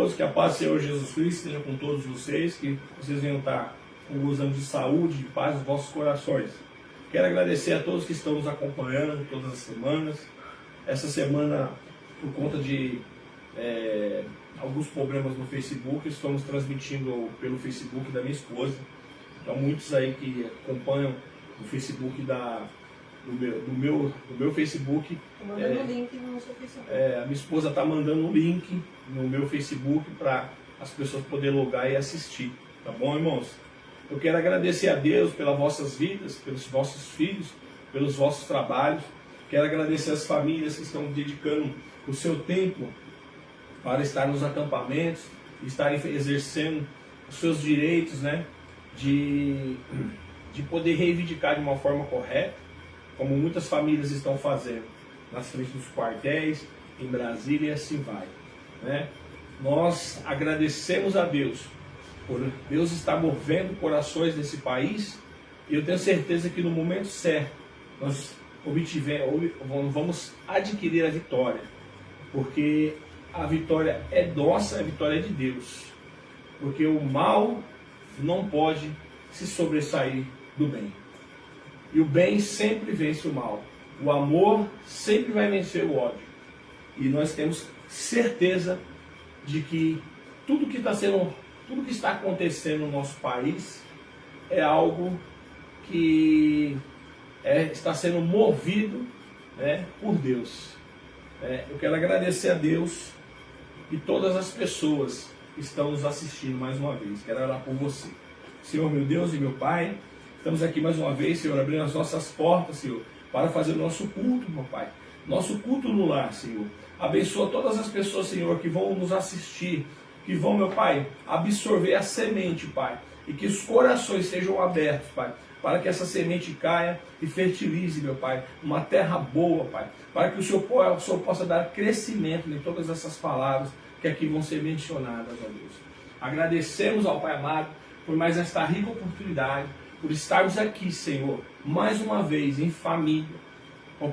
todos, que a paz do Senhor Jesus Cristo esteja com todos vocês, que vocês venham estar gozando de saúde, de paz nos vossos corações. Quero agradecer a todos que estão nos acompanhando todas as semanas. Essa semana, por conta de alguns problemas no Facebook, estamos transmitindo pelo Facebook da minha esposa. Então muitos aí que acompanham o Facebook do meu Facebook. Mandando o link no seu Facebook. A minha esposa está mandando um link no meu Facebook para as pessoas poderem logar e assistir. Tá bom, irmãos? Eu quero agradecer a Deus pelas vossas vidas, pelos vossos filhos, pelos vossos trabalhos. Quero agradecer as famílias que estão dedicando o seu tempo para estar nos acampamentos, estarem exercendo os seus direitos, né? De poder reivindicar de uma forma correta, como muitas famílias estão fazendo nas frentes dos quartéis, em Brasília e assim vai, né? Nós agradecemos a Deus por Deus estar movendo corações nesse país, e eu tenho certeza que no momento certo nós vamos adquirir a vitória, porque a vitória é nossa, a vitória é de Deus, porque o mal não pode se sobressair do bem. E o bem sempre vence o mal. O amor sempre vai vencer o ódio. E nós temos certeza de que tudo que está acontecendo no nosso país é algo que está sendo movido, né, por Deus. Eu quero agradecer a Deus e todas as pessoas que estão nos assistindo mais uma vez. Quero orar por você. Senhor, meu Deus e meu Pai, estamos aqui mais uma vez, Senhor, abrindo as nossas portas, Senhor, para fazer o nosso culto, meu Pai. Nosso culto no lar, Senhor. Abençoa todas as pessoas, Senhor, que vão nos assistir, que vão, meu Pai, absorver a semente, Pai. E que os corações sejam abertos, Pai, para que essa semente caia e fertilize, meu Pai, uma terra boa, Pai. Para que o Senhor possa dar crescimento em todas essas palavras que aqui vão ser mencionadas, ó Deus. Agradecemos ao Pai amado por mais esta rica oportunidade, por estarmos aqui, Senhor, mais uma vez em família,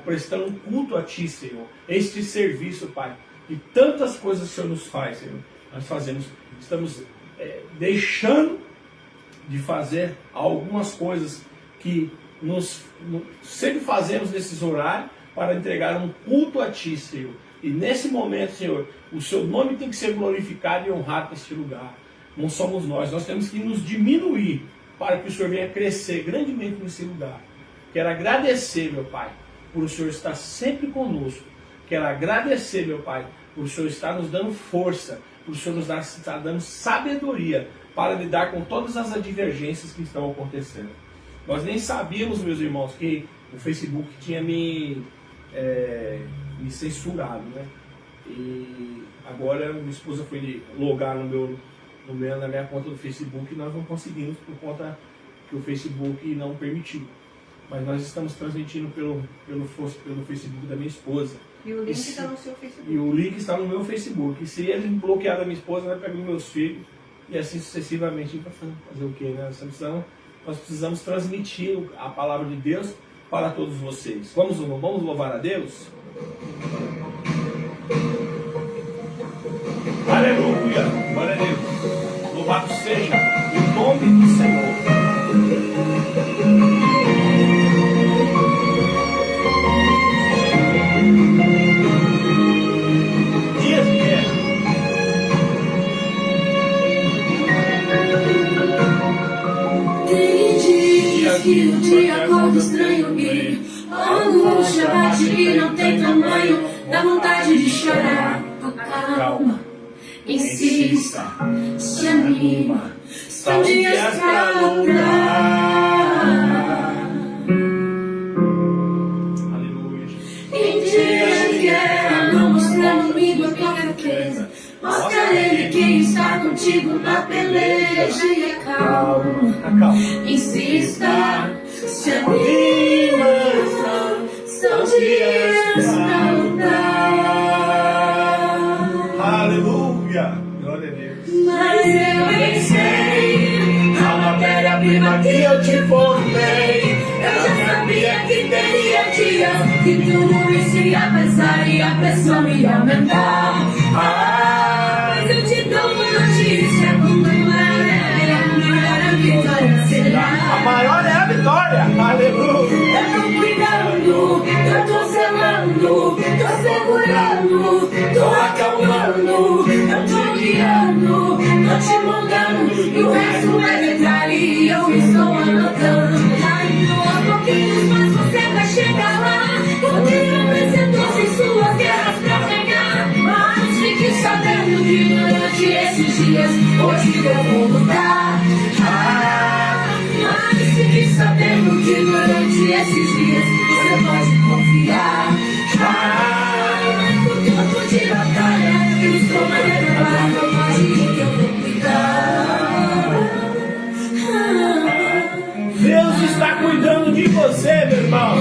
prestando culto a Ti, Senhor, este serviço, Pai, e tantas coisas que o Senhor nos faz, Senhor, estamos deixando de fazer algumas coisas que sempre fazemos nesses horários para entregar um culto a Ti, Senhor, e nesse momento, Senhor, o Seu nome tem que ser glorificado e honrado neste lugar. Não somos nós temos que nos diminuir para que o Senhor venha crescer grandemente nesse lugar. Quero agradecer, meu Pai, por o Senhor estar sempre conosco. Quero agradecer, meu Pai, por o Senhor estar nos dando força, por o Senhor estar dando sabedoria para lidar com todas as divergências que estão acontecendo. Nós nem sabíamos, meus irmãos, que o Facebook tinha me censurado, né? E agora minha esposa foi logar na minha conta do Facebook e nós não conseguimos por conta que o Facebook não permitiu. Mas nós estamos transmitindo pelo Facebook da minha esposa. E o link está no seu Facebook. E o link está no meu Facebook. E se ele bloquear a minha esposa, vai pegar meus filhos e assim sucessivamente. Fazer o quê, né? Nós precisamos transmitir a palavra de Deus para todos vocês. Vamos louvar a Deus? Aleluia! Glória a Deus! Louvado seja o nome do Senhor. Dias de guerra. Tem dias que o dia acorda estranho e quando o chão bate e não tem tamanho, dá vontade de chorar. Calma, insista, se anima, são dias pra lutar. Aleluia. Em dias de guerra, não mostra no inimigo a tua fraqueza, mostra a ele quem está contigo na peleja e é calma, insista, se anima, são dias pra lutar. Aleluia. Glória a Deus. Mas eu venci a matéria-prima que eu te formei. Eu já sabia que teria dias que tudo isso ia pesar e a pressão ia aumentar. Mas eu te dou notícia, quanto maior a vitória será. A maior é a vitória. Aleluia. Eu tô cuidando, eu tô zelando, tô segurando, tô acalmando, eu tô guiando, tô te moldando, e o resto é detalhe, eu estou anotando. Ainda aos pouquinhos, mas você vai chegar lá, porque eu vencedor sem suas guerras pra ganhar. Mas fique sabendo que durante esses dias, hoje eu vou mudar. Mas fique sabendo que durante esses dias você pode confiar. No campo de batalha, eu estou na retaguarda, pode ir que eu vou cuidar. Deus está cuidando de você, meu irmão.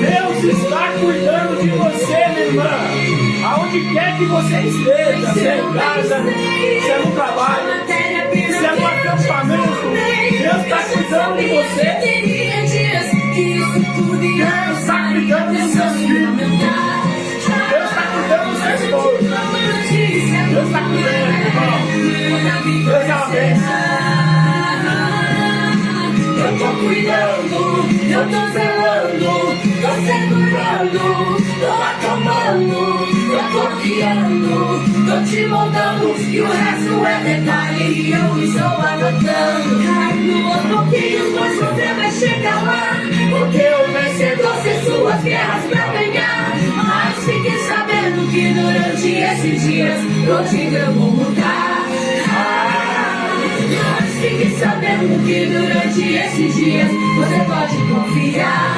Deus está cuidando de você, minha irmã. Aonde quer que você esteja, se é em casa, se é no trabalho, se é no acampamento, Deus está cuidando de você. Deus está cuidando dos seus filhos. Deus está cuidando do seu esposo. Deus está cuidando, irmão. Deus é uma bênção. Eu tô cuidando, eu tô zelando, tô segurando, tô acalmando, eu tô guiando, tô te moldando, e o resto é detalhe, e eu estou anotando. Caindo aos pouquinhos, mas você vai chegar lá, porque o vencedor tem suas guerras pra ganhar. Mas fique sabendo que durante esses dias, contigo eu vou mudar. Mas fique sabendo que durante esses dias você pode confiar.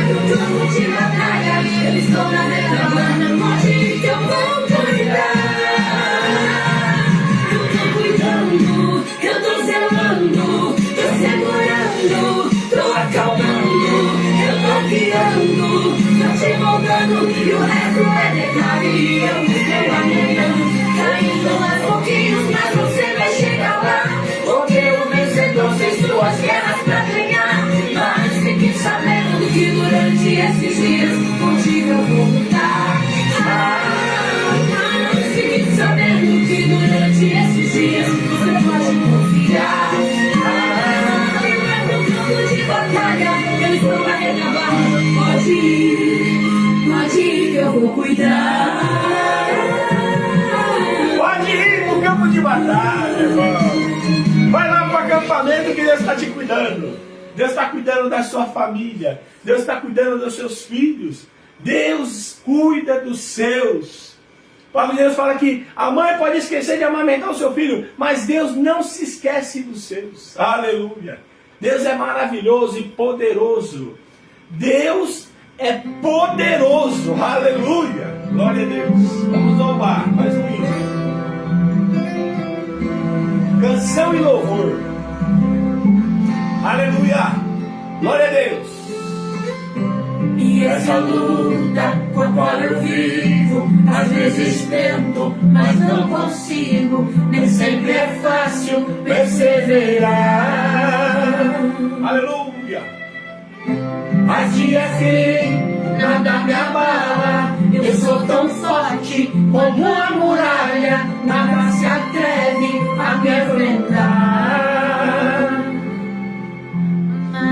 No campo de batalha, eu estou na retaguarda, pode ir que eu vou cuidar. Eu tô cuidando, eu tô zelando, tô segurando, tô acalmando, eu tô guiando, tô te moldando, e o resto é detalhe, eu estou anotando. Caindo aos pouquinhos, mas você vai chegar lá, porque o vencedor fez suas guerras pra ganhar. Mas fique sabendo que durante esses dias, contigo eu vou lutar. Mas fique sabendo que durante esses dias, você pode confiar. No campo de batalha, eu estou na retaguarda, pode ir que eu vou cuidar. Campo de batalha, irmão. Vai lá para o acampamento que Deus está te cuidando. Deus está cuidando da sua família. Deus está cuidando dos seus filhos. Deus cuida dos seus. Paulo de Deus fala que a mãe pode esquecer de amamentar o seu filho, mas Deus não se esquece dos seus. Aleluia. Deus é maravilhoso e poderoso. Deus é poderoso. Aleluia. Glória a Deus. Vamos louvar mais um hino. Canção e louvor. Aleluia. Glória a Deus. E essa luta com a qual eu vivo, às vezes tento, mas não consigo. Nem sempre é fácil perseverar. Aleluia. Mas dia que nada me abala, eu sou tão forte como a muralha, nada se atreve a me enfrentar.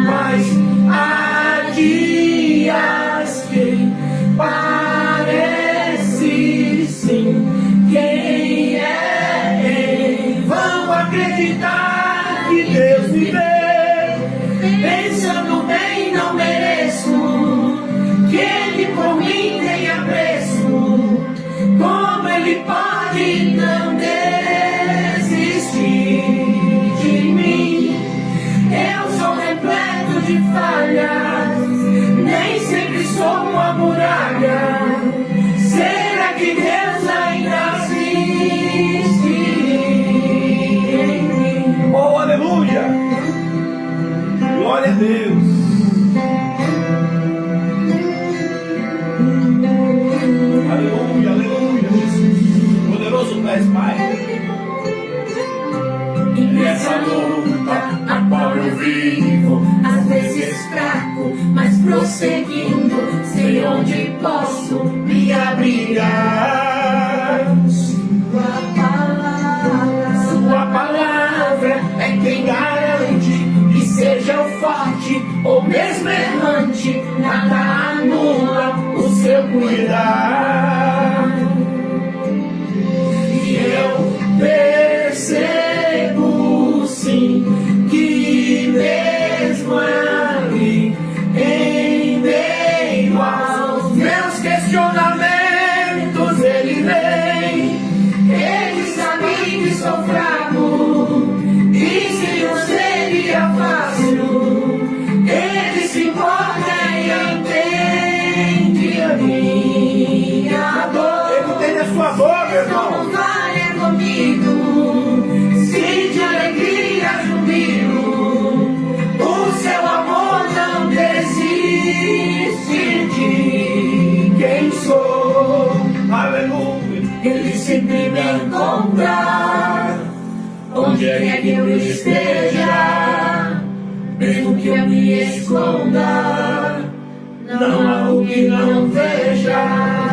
Mas há dias que parece sim, quem é em vão acreditar que Deus me vê, pensando bem não mereço que Ele por mim tenha preço. Como Ele pode não desistir de mim? Eu sou repleto de falhas, nem sempre sou uma muralha. Será que Deus ainda existe em mim? Oh, aleluia. Glória a Deus. Aleluia, aleluia, Jesus. Poderoso tu és, Pai. E essa luta na qual eu vivo, às vezes fraco, mas prosseguindo, sei onde posso me abrigar. cuidar. E eu percebo sim que mesmo ali, em meio aos meus questionamentos, Ele vem. Ele sabe que sou fraco e se não seria fácil. Ele se importa e entende a minha dor. Ele entende a sua dor, meu irmão. Não vale comigo, se de alegria jubilo, o seu amor não desiste de quem sou. Aleluia. Ele sempre me encontrar, onde quer que eu esteja, mesmo que eu me esconda, não há o que não veja.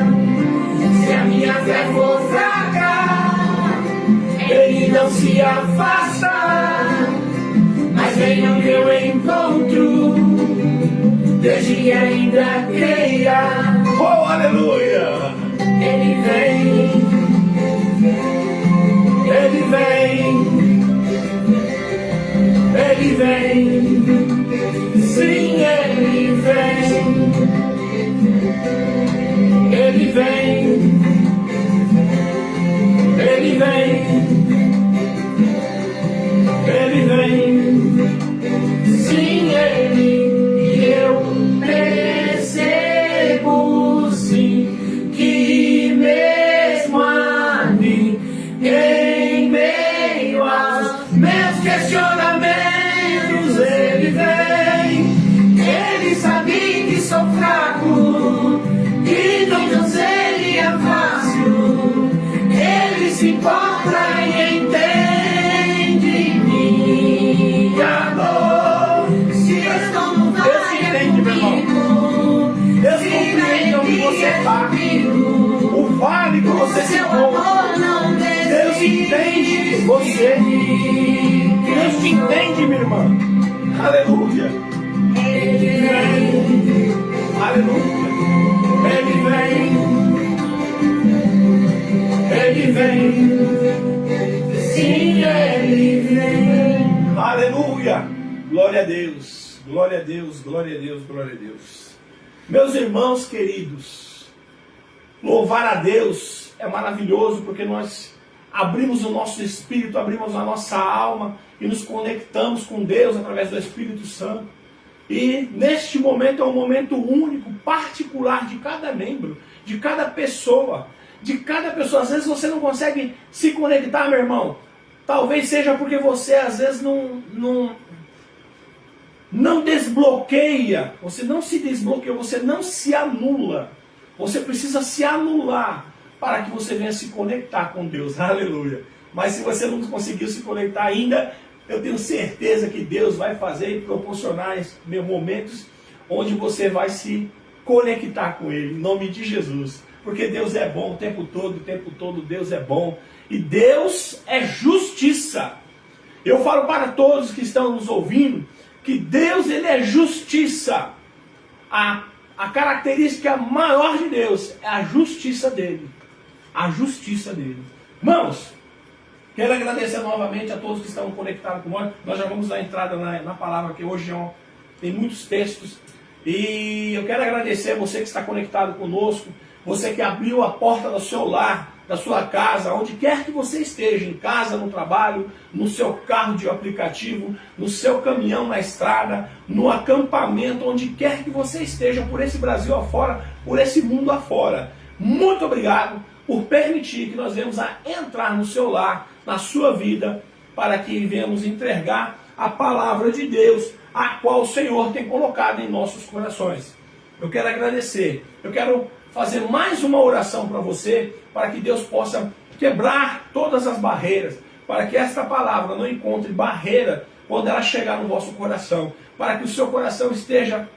Se a minha fé for fraca, Ele não se afasta, mas vem ao meu encontro, desde ainda creia. Oh, aleluia! Ele vem, Ele vem, Ele vem, sim, Ele vem, Ele vem, Ele vem, Ele vem, sim, Ele, e eu percebo sim que mesmo ali, em meio aos meus questionamentos, Ele vem. Ele sabe que sou fraco e não seria fácil. Ele se importa e entende minha dor. Se eu estou no vale comigo, Deus compreende onde você está, o vale que você se encontra. Deus entende você. Deus te entende, minha irmã. Aleluia. Ele vem. Aleluia. Ele vem. Ele vem. Sim, Ele vem. Aleluia. Glória a Deus. Glória a Deus. Glória a Deus. Glória a Deus. Meus irmãos queridos, louvar a Deus é maravilhoso porque nós abrimos o nosso espírito, abrimos a nossa alma e nos conectamos com Deus através do Espírito Santo. E neste momento é um momento único, particular de cada membro, de cada pessoa, Às vezes você não consegue se conectar, meu irmão. Talvez seja porque você às vezes não desbloqueia, você não se desbloqueia, você não se anula. Você precisa se anular para que você venha se conectar com Deus. Aleluia. Mas se você não conseguiu se conectar ainda, eu tenho certeza que Deus vai fazer e proporcionar momentos onde você vai se conectar com Ele, em nome de Jesus. Porque Deus é bom o tempo todo Deus é bom. E Deus é justiça. Eu falo para todos que estão nos ouvindo, que Deus, Ele é justiça. A característica maior de Deus é a justiça dele. A justiça dele. Irmãos, quero agradecer novamente a todos que estão conectados com nós. Nós já vamos dar entrada na palavra, que hoje tem muitos textos. E eu quero agradecer a você que está conectado conosco, você que abriu a porta do seu lar, da sua casa, onde quer que você esteja, em casa, no trabalho, no seu carro de aplicativo, no seu caminhão na estrada, no acampamento, onde quer que você esteja, por esse Brasil afora, por esse mundo afora. Muito obrigado por permitir que nós venhamos a entrar no seu lar, na sua vida, para que venhamos entregar a palavra de Deus, a qual o Senhor tem colocado em nossos corações. Eu quero agradecer, eu quero fazer mais uma oração para você, para que Deus possa quebrar todas as barreiras, para que esta palavra não encontre barreira quando ela chegar no vosso coração, para que o seu coração esteja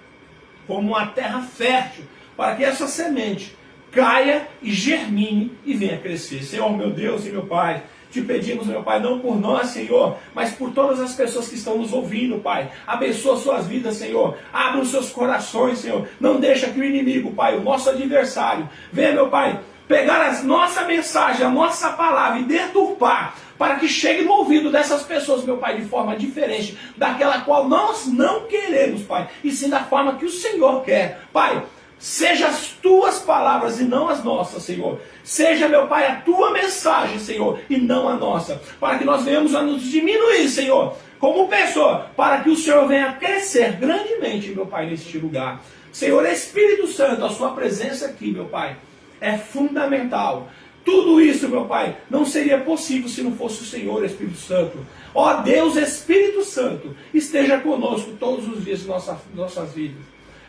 como uma terra fértil, para que essa semente caia e germine e venha crescer. Senhor, meu Deus e meu Pai, Te pedimos, meu Pai, não por nós, Senhor, mas por todas as pessoas que estão nos ouvindo, Pai. Abençoa suas vidas, Senhor. Abra os seus corações, Senhor. Não deixa que o inimigo, Pai, o nosso adversário, venha, meu Pai, pegar a nossa mensagem, a nossa palavra e deturpar, para que chegue no ouvido dessas pessoas, meu Pai, de forma diferente daquela qual nós não queremos, Pai, e sim da forma que o Senhor quer. Pai, seja as tuas palavras e não as nossas, Senhor. Seja, meu Pai, a tua mensagem, Senhor, e não a nossa. Para que nós venhamos a nos diminuir, Senhor, como pessoa, para que o Senhor venha crescer grandemente, meu Pai, neste lugar. Senhor Espírito Santo, a sua presença aqui, meu Pai, é fundamental. Tudo isso, meu Pai, não seria possível se não fosse o Senhor Espírito Santo. Ó Deus Espírito Santo, esteja conosco todos os dias de nossas vidas.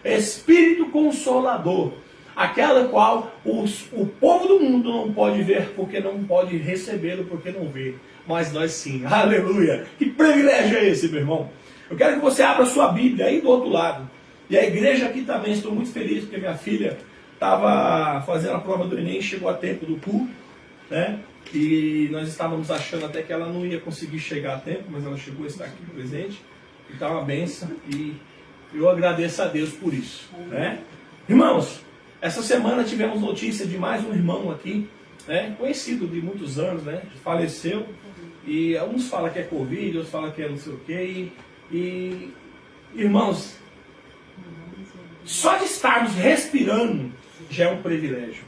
Espírito Consolador, aquela qual o povo do mundo não pode ver, porque não pode recebê-lo, porque não vê. Mas nós sim, aleluia. Que privilégio é esse, meu irmão? Eu quero que você abra sua Bíblia aí do outro lado. E a igreja aqui também, estou muito feliz, porque minha filha estava fazendo a prova do Enem, chegou a tempo do culto, né? E nós estávamos achando até que ela não ia conseguir chegar a tempo, mas ela chegou, está aqui presente. Então, uma benção, e eu agradeço a Deus por isso, né? Irmãos, essa semana tivemos notícia de mais um irmão aqui, né? Conhecido de muitos anos, né? Faleceu, e uns falam que é Covid, outros falam que é não sei o quê, e irmãos, só de estarmos respirando já é um privilégio.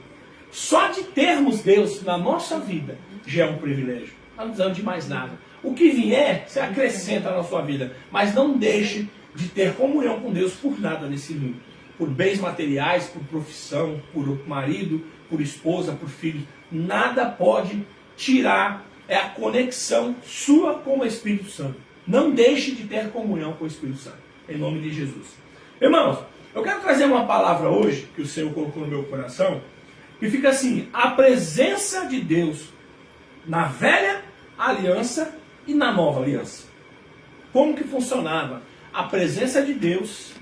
Só de termos Deus na nossa vida já é um privilégio. Não precisamos de mais nada. O que vier, você acrescenta na sua vida. Mas não deixe de ter comunhão com Deus por nada nesse mundo. Por bens materiais, por profissão, por marido, por esposa, por filho. Nada pode tirar a conexão sua com o Espírito Santo. Não deixe de ter comunhão com o Espírito Santo. Em nome de Jesus. Irmãos, eu quero trazer uma palavra hoje, que o Senhor colocou no meu coração, que fica assim: a presença de Deus na velha aliança e na nova aliança. Como que funcionava a presença de Deus,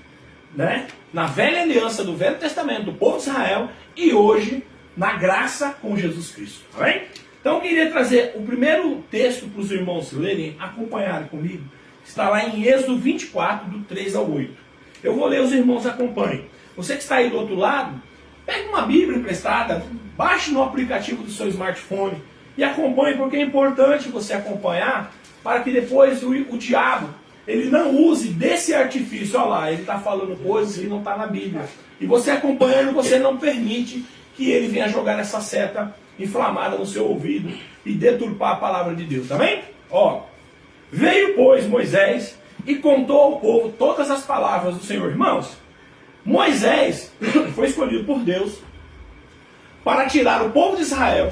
né, na velha aliança do Velho Testamento, do povo de Israel, e hoje na graça com Jesus Cristo. Tá bem? Então eu queria trazer o primeiro texto para os irmãos lerem, acompanharem comigo. Está lá em Êxodo 24, do 3 ao 8. Eu vou ler, os irmãos acompanhem. Você que está aí do outro lado, pegue uma Bíblia emprestada, baixe no aplicativo do seu smartphone e acompanhe, porque é importante você acompanhar, para que depois o diabo ele não use desse artifício. Olha lá, ele está falando coisas que não está na Bíblia. E você acompanhando, você não permite que ele venha jogar essa seta inflamada no seu ouvido e deturpar a palavra de Deus. Tá bem? Ó, veio, pois, Moisés e contou ao povo todas as palavras do Senhor. Irmãos, Moisés foi escolhido por Deus para tirar o povo de Israel,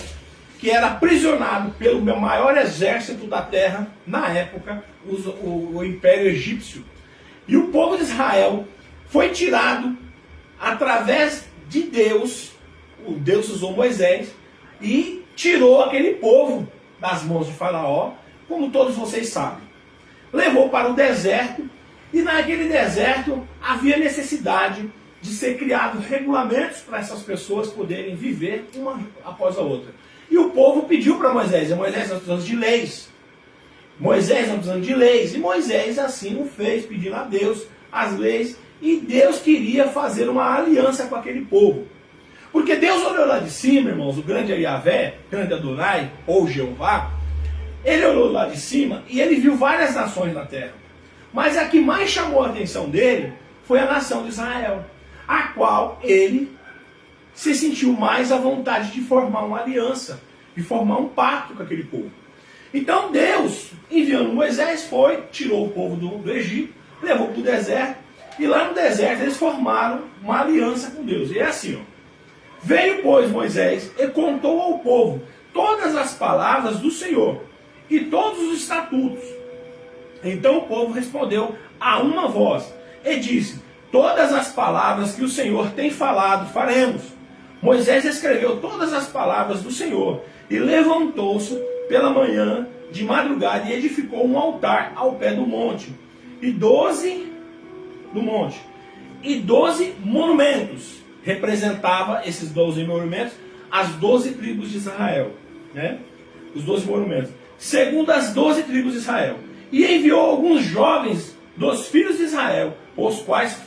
que era aprisionado pelo maior exército da terra, na época, o Império Egípcio. E o povo de Israel foi tirado através de Deus. O Deus usou Moisés e tirou aquele povo das mãos de Faraó, como todos vocês sabem. Levou para o deserto, e naquele deserto havia necessidade de ser criados regulamentos para essas pessoas poderem viver uma após a outra. E o povo pediu para Moisés: Moisés, nós precisamos de leis. Moisés, nós precisamos de leis. E Moisés assim o fez, pedindo a Deus as leis. E Deus queria fazer uma aliança com aquele povo. Porque Deus olhou lá de cima, irmãos, o grande Yahvé, grande Adonai, ou Jeová. Ele olhou lá de cima e ele viu várias nações na terra. Mas a que mais chamou a atenção dele foi a nação de Israel, a qual ele se sentiu mais à vontade de formar uma aliança, de formar um pacto com aquele povo. Então Deus, enviando Moisés, tirou o povo do Egito, levou para o deserto, e lá no deserto eles formaram uma aliança com Deus. E é assim, ó. Veio, pois, Moisés e contou ao povo todas as palavras do Senhor e todos os estatutos. Então o povo respondeu a uma voz e disse: todas as palavras que o Senhor tem falado, faremos. Moisés escreveu todas as palavras do Senhor e levantou-se pela manhã de madrugada e edificou um altar ao pé do monte. E 12 monumentos. Representava esses 12 monumentos as 12 tribos de Israel, né? os 12 monumentos, segundo as 12 tribos de Israel. E enviou alguns jovens dos filhos de Israel, os quais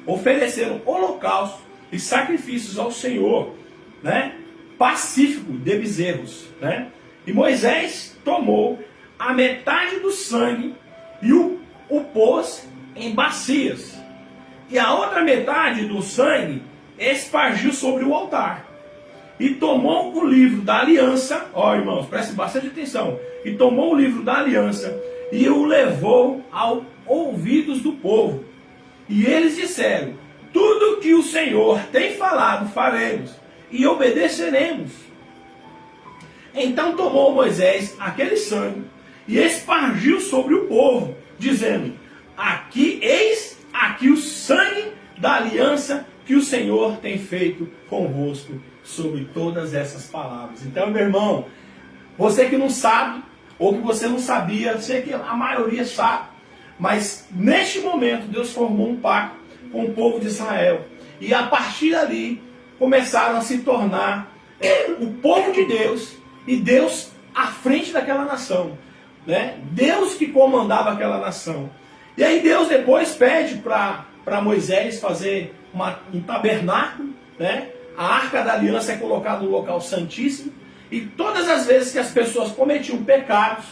ofereceram holocaustos e sacrifícios ao Senhor, né? Pacífico de bezerros, né? E Moisés tomou a metade do sangue e o pôs em bacias, e a outra metade do sangue espargiu sobre o altar. E tomou o livro da aliança, ó irmãos, prestem bastante atenção, e tomou o livro da aliança e o levou aos ouvidos do povo. E eles disseram: tudo que o Senhor tem falado faremos e obedeceremos. Então tomou Moisés aquele sangue e espargiu sobre o povo, dizendo: eis aqui o sangue da aliança que o Senhor tem feito convosco sobre todas essas palavras. Então, meu irmão, você que não sabe, ou que você não sabia, sei que a maioria sabe, mas neste momento Deus formou um pacto com o povo de Israel. E a partir dali começaram a se tornar o povo de Deus, e Deus à frente daquela nação, né? Deus que comandava aquela nação. E aí Deus depois pede para Moisés fazer um tabernáculo, né? A arca da aliança é colocada no local santíssimo, e todas as vezes que as pessoas cometiam pecados,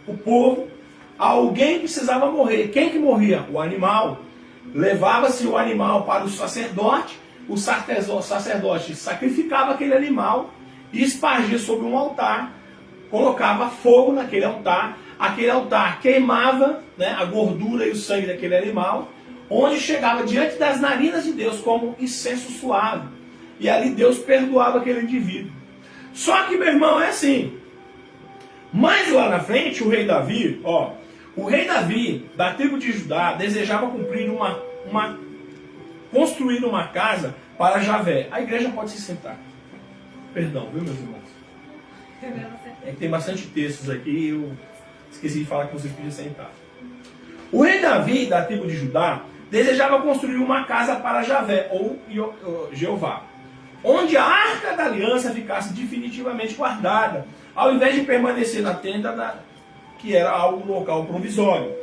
o povo, alguém precisava morrer. Quem que morria? O animal. Levava-se o animal para o sacerdote sacrificava aquele animal e espargia sobre um altar, colocava fogo naquele altar, aquele altar queimava, né, a gordura e o sangue daquele animal, onde chegava diante das narinas de Deus como incenso suave, e ali Deus perdoava aquele indivíduo. Só que, meu irmão, é assim, mais lá na frente, o rei Davi, da tribo de Judá, desejava construir uma casa para Javé. A igreja pode se sentar. Perdão, viu, meus irmãos? É que tem bastante textos aqui e eu esqueci de falar que vocês podiam sentar. O rei Davi, da tribo de Judá, desejava construir uma casa para Javé, ou Jeová, onde a arca da aliança ficasse definitivamente guardada, ao invés de permanecer na tenda que era algo local provisório,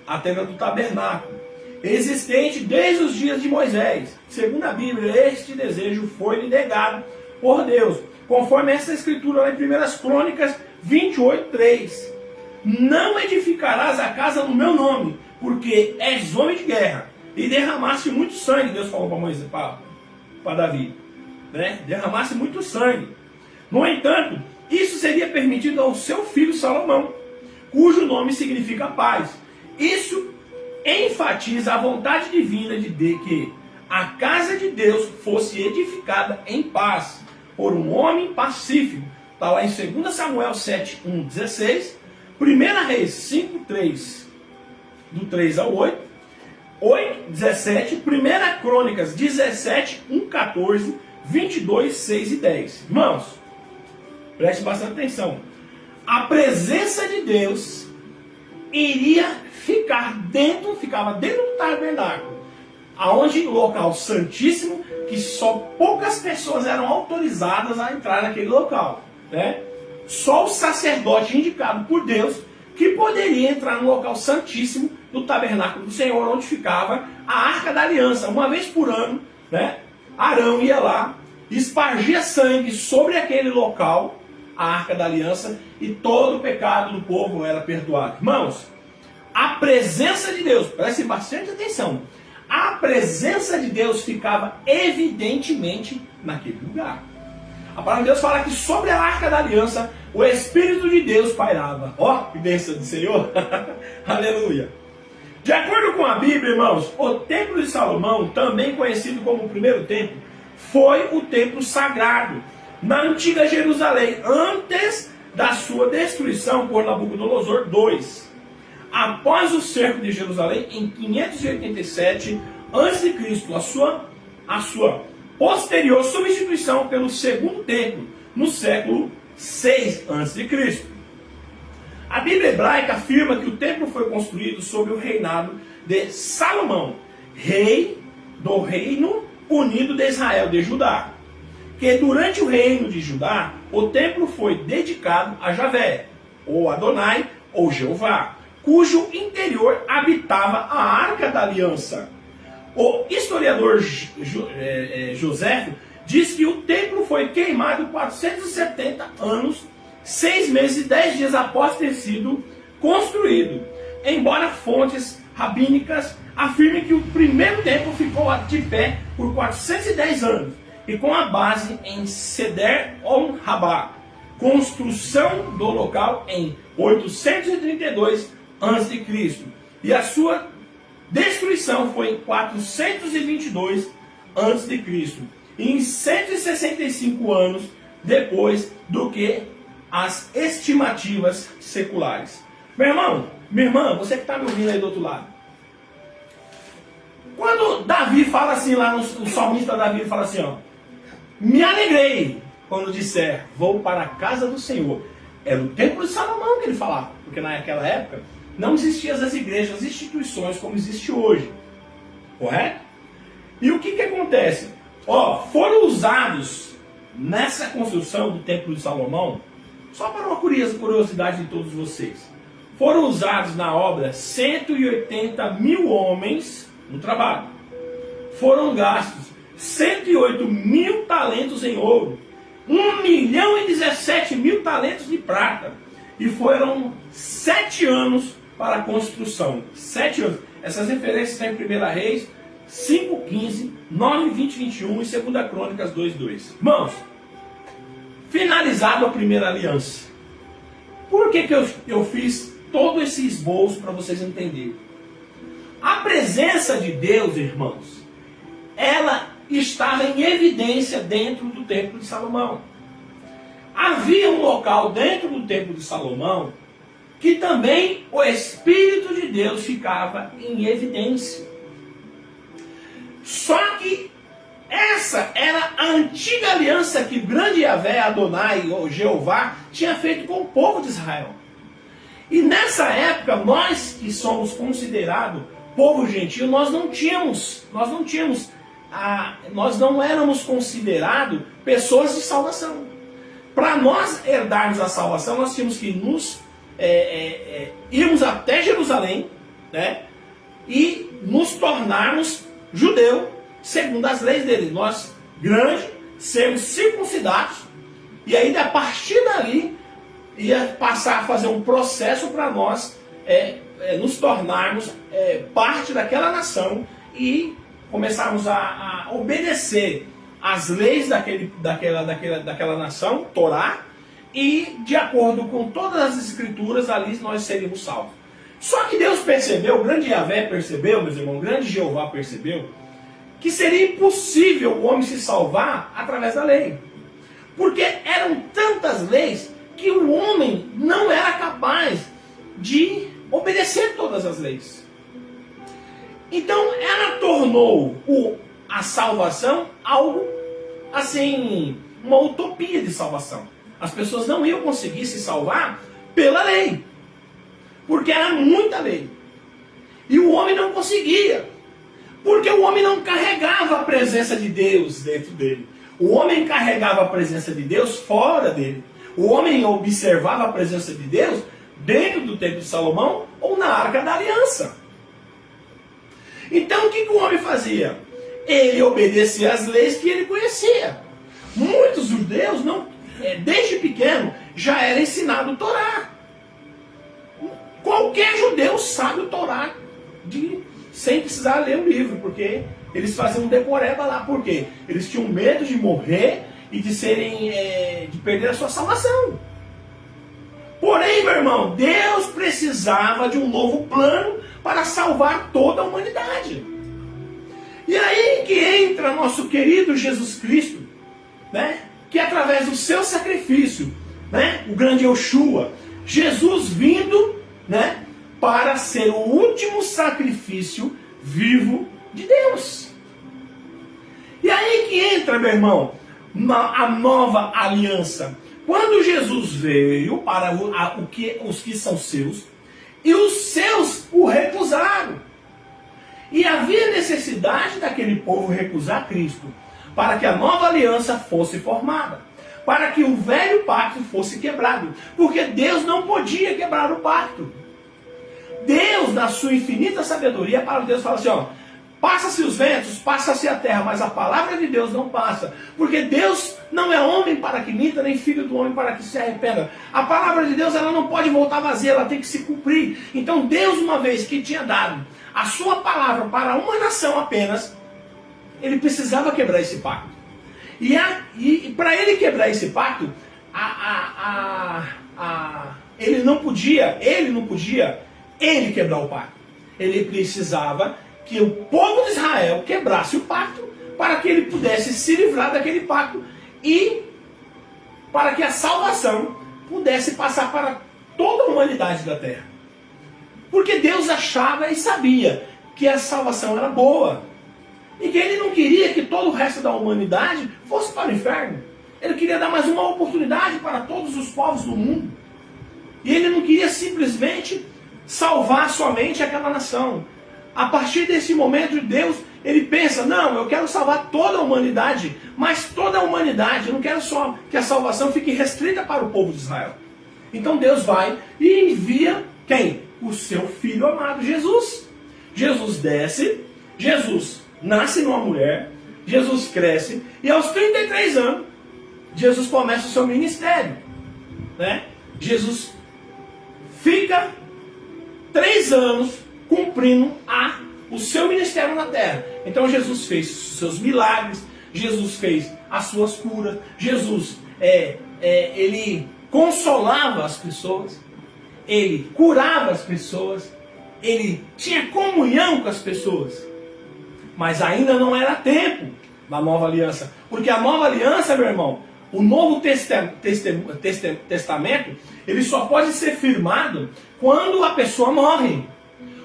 a tenda do tabernáculo, existente desde os dias de Moisés. Segundo a Bíblia, este desejo foi-lhe negado por Deus, conforme essa escritura lá em 1 Crônicas 28:3. Não edificarás a casa no meu nome, porque és homem de guerra, e derramaste muito sangue. Deus falou para Moisés, para Davi, né? Derramaste muito sangue. No entanto, isso seria permitido ao seu filho Salomão, cujo nome significa paz. Isso enfatiza a vontade divina de que a casa de Deus fosse edificada em paz, por um homem pacífico. Está lá em 2 Samuel 7:1-16, 1 Reis 5:3, do 3 ao 8:17, 1 Crônicas 17:1-14, 22:6 e 10. Irmãos, preste bastante atenção. A presença de Deus ficava dentro do tabernáculo, aonde o local santíssimo, que só poucas pessoas eram autorizadas a entrar naquele local, né? Só o sacerdote indicado por Deus que poderia entrar no local santíssimo do tabernáculo do Senhor, onde ficava a arca da aliança. Uma vez por ano, né, Arão ia lá, espargia sangue sobre aquele local, a arca da aliança, e todo o pecado do povo era perdoado. Irmãos, a presença de Deus, preste bastante atenção, a presença de Deus ficava evidentemente naquele lugar. A palavra de Deus fala que sobre a arca da aliança o Espírito de Deus pairava. Ó, que bênção do Senhor! Aleluia! De acordo com a Bíblia, irmãos, o templo de Salomão, também conhecido como o primeiro templo, foi o templo sagrado na antiga Jerusalém, antes da sua destruição por Nabucodonosor II. Após o cerco de Jerusalém, em 587 a.C., a sua posterior substituição pelo segundo templo, no século 6 a.C. A Bíblia hebraica afirma que o templo foi construído sob o reinado de Salomão, rei do reino unido de Israel, de Judá, que durante o reino de Judá, o templo foi dedicado a Javé, ou Adonai, ou Jeová, cujo interior habitava a Arca da Aliança. O historiador Joséfo diz que o templo foi queimado 470 anos, 6 meses e 10 dias após ter sido construído, embora fontes rabínicas afirmem que o primeiro templo ficou de pé por 410 anos, e com a base em Seder on-Rabá, construção do local em 832 a.C., e a sua destruição foi em 422 a.C., em 165 anos depois do que as estimativas seculares. Meu irmão, minha irmã, você que está me ouvindo aí do outro lado, quando Davi fala assim, lá o salmista Davi fala assim, ó, me alegrei quando disser, vou para a casa do Senhor. Era o templo de Salomão que ele falava, porque naquela época não existiam as igrejas, as instituições como existe hoje, correto? E o que acontece? Ó, foram usados nessa construção do templo de Salomão, só para uma curiosidade de todos vocês, foram usados na obra 180 mil homens no trabalho. Foram gastos 108 mil talentos em ouro, 1.017.000 talentos de prata, e foram 7 anos para a construção. 7 anos. Essas referências estão em 1 Reis 5:15, 9:20-21 e 2 Crônicas 2:2. Irmãos, finalizado a primeira aliança. Por que eu fiz todo esse esboço para vocês entenderem? A presença de Deus, irmãos, ela estava em evidência dentro do templo de Salomão. Havia um local dentro do templo de Salomão que também o Espírito de Deus ficava em evidência. Só que essa era a antiga aliança que o grande Yahvé, Adonai, ou Jeová, tinha feito com o povo de Israel. E nessa época, nós que somos considerados povo gentil, nós não éramos considerados pessoas de salvação. Para nós herdarmos a salvação, nós tínhamos que irmos até Jerusalém, né, e nos tornarmos judeu segundo as leis dele. Nós, grandes, sermos circuncidados, e aí a partir dali ia passar a fazer um processo para nós nos tornarmos parte daquela nação e começarmos a obedecer as leis daquela nação, Torá, e de acordo com todas as escrituras ali nós seríamos salvos. Só que Deus percebeu, o grande Yahvé percebeu, meus irmãos, o grande Jeová percebeu, que seria impossível o homem se salvar através da lei. Porque eram tantas leis que o homem não era capaz de obedecer todas as leis. Então ela tornou a salvação algo assim, uma utopia de salvação. As pessoas não iam conseguir se salvar pela lei, porque era muita lei. E o homem não conseguia, porque o homem não carregava a presença de Deus dentro dele. O homem carregava a presença de Deus fora dele. O homem observava a presença de Deus dentro do templo de Salomão ou na Arca da Aliança. Então o que o homem fazia? Ele obedecia às leis que ele conhecia. Muitos judeus, desde pequeno, já era ensinado o Torá. Qualquer judeu sabe o Torá sem precisar ler um livro, porque eles faziam decoreba lá. Por quê? Eles tinham medo de morrer e de perder a sua salvação. Porém, meu irmão, Deus precisava de um novo plano para salvar toda a humanidade. E aí que entra nosso querido Jesus Cristo, né? Que através do seu sacrifício, né? O grande Yoshua, Jesus vindo, né? Para ser o último sacrifício vivo de Deus. E aí que entra, meu irmão, a nova aliança. Quando Jesus veio para os que são seus, e os seus o recusaram. E havia necessidade daquele povo recusar Cristo, para que a nova aliança fosse formada, para que o velho pacto fosse quebrado, porque Deus não podia quebrar o pacto. Deus, na sua infinita sabedoria, a palavra de Deus fala assim, ó, passa-se os ventos, passa-se a terra, mas a palavra de Deus não passa, porque Deus não é homem para que minta, nem filho do homem para que se arrependa. A palavra de Deus, ela não pode voltar vazia, ela tem que se cumprir. Então Deus, uma vez que tinha dado a sua palavra para uma nação apenas, ele precisava quebrar esse pacto. E para ele quebrar esse pacto, ele não podia quebrar o pacto. Ele precisava que o povo de Israel quebrasse o pacto para que ele pudesse se livrar daquele pacto e para que a salvação pudesse passar para toda a humanidade da terra. Porque Deus achava e sabia que a salvação era boa e que ele não queria que todo o resto da humanidade fosse para o inferno. Ele queria dar mais uma oportunidade para todos os povos do mundo. E ele não queria simplesmente salvar somente aquela nação. A partir desse momento, Deus, ele pensa, não, eu quero salvar toda a humanidade, mas toda a humanidade, eu não quero só que a salvação fique restrita para o povo de Israel. Então Deus vai e envia quem? O seu Filho amado, Jesus. Jesus desce, Jesus nasce numa mulher, Jesus cresce, e aos 33 anos, Jesus começa o seu ministério. Né? Jesus fica 3 anos cumprindo o seu ministério na terra. Então Jesus fez os seus milagres, Jesus fez as suas curas, Jesus ele consolava as pessoas, ele curava as pessoas, ele tinha comunhão com as pessoas. Mas ainda não era tempo da nova aliança. Porque a nova aliança, meu irmão, o Novo Testamento, ele só pode ser firmado quando a pessoa morre.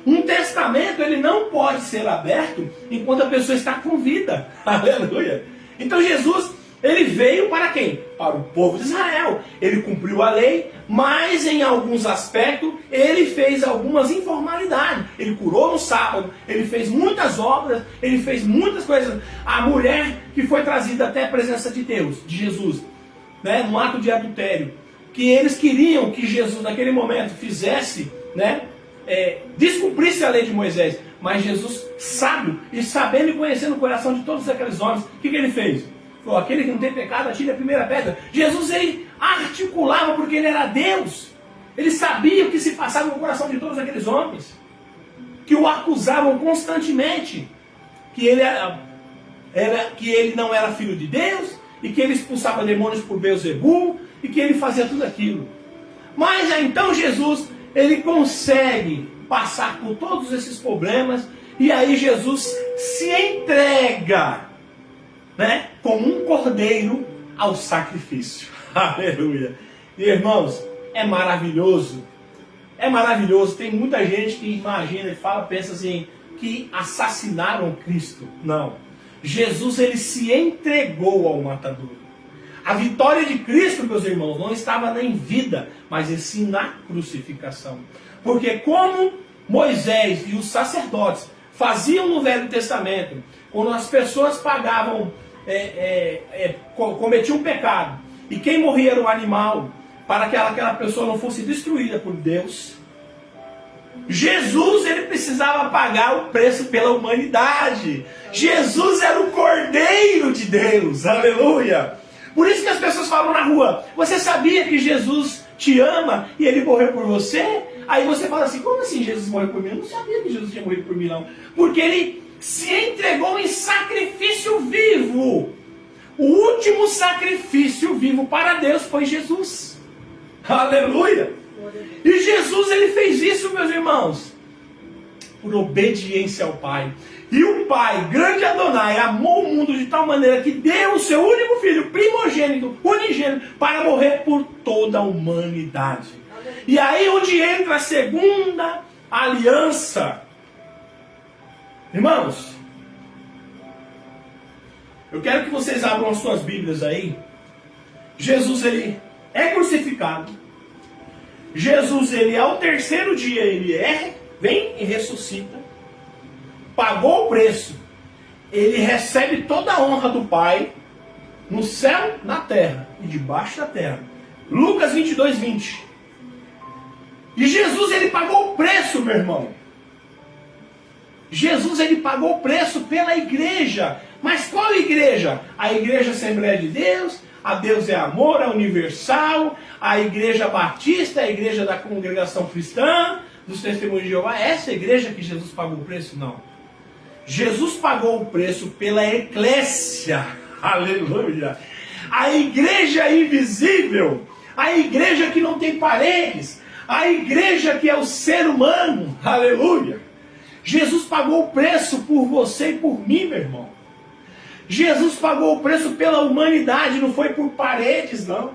Um testamento, ele não pode ser aberto enquanto a pessoa está com vida. Aleluia. Então Jesus, ele veio para quem? Para o povo de Israel. Ele cumpriu a lei, mas em alguns aspectos ele fez algumas informalidades. Ele curou no sábado, ele fez muitas obras, ele fez muitas coisas. A mulher que foi trazida até a presença de Deus, de Jesus, né, no ato de adultério, que eles queriam que Jesus naquele momento fizesse, né, descumprisse a lei de Moisés. Mas Jesus, sábio e sabendo e conhecendo o coração de todos aqueles homens, o que ele fez? Falou, aquele que não tem pecado, atire a primeira pedra. Jesus, ele articulava porque ele era Deus. Ele sabia o que se passava no coração de todos aqueles homens, que o acusavam constantemente, que ele não era filho de Deus, e que ele expulsava demônios por Beelzebul, e que ele fazia tudo aquilo. Mas então Jesus, ele consegue passar por todos esses problemas, e aí Jesus se entrega, né, como um cordeiro ao sacrifício. Aleluia. E irmãos, é maravilhoso. É maravilhoso. Tem muita gente que imagina e fala, pensa assim, que assassinaram Cristo. Não. Jesus, ele se entregou ao matador. A vitória de Cristo, meus irmãos, não estava nem em vida, mas sim na crucificação. Porque como Moisés e os sacerdotes faziam no Velho Testamento, quando as pessoas pagavam, cometiam um pecado, e quem morria era o animal, para que aquela pessoa não fosse destruída por Deus, Jesus, ele precisava pagar o preço pela humanidade. Jesus era o Cordeiro de Deus. Aleluia. Por isso que as pessoas falam na rua, você sabia que Jesus te ama e ele morreu por você? Aí você fala assim, como assim Jesus morreu por mim? Eu não sabia que Jesus tinha morrido por mim, não. Porque ele se entregou em sacrifício vivo. O último sacrifício vivo para Deus foi Jesus. Aleluia. E Jesus, ele fez isso, meus irmãos, por obediência ao Pai. E o Pai, grande Adonai, amou o mundo de tal maneira que deu o seu único filho, primogênito, unigênito, para morrer por toda a humanidade. E aí onde entra a segunda aliança. Irmãos, eu quero que vocês abram as suas Bíblias aí. Jesus, ele é crucificado. Jesus, ele ao terceiro dia, ele vem e ressuscita. Pagou o preço. ele recebe toda a honra do Pai, no céu, na terra e debaixo da terra. Lucas 22, 20. E Jesus, ele pagou o preço, meu irmão. Jesus, ele pagou o preço pela igreja. Mas qual igreja? A igreja Assembleia de Deus, a Deus é Amor, a Universal, a igreja Batista, a igreja da Congregação Cristã, dos Testemunhos de Jeová. Essa igreja que Jesus pagou o preço? Não. Jesus pagou o preço pela eclésia. Aleluia. A igreja invisível, a igreja que não tem paredes, a igreja que é o ser humano. Aleluia. Jesus pagou o preço por você e por mim, meu irmão. Jesus pagou o preço pela humanidade, não foi por paredes, não.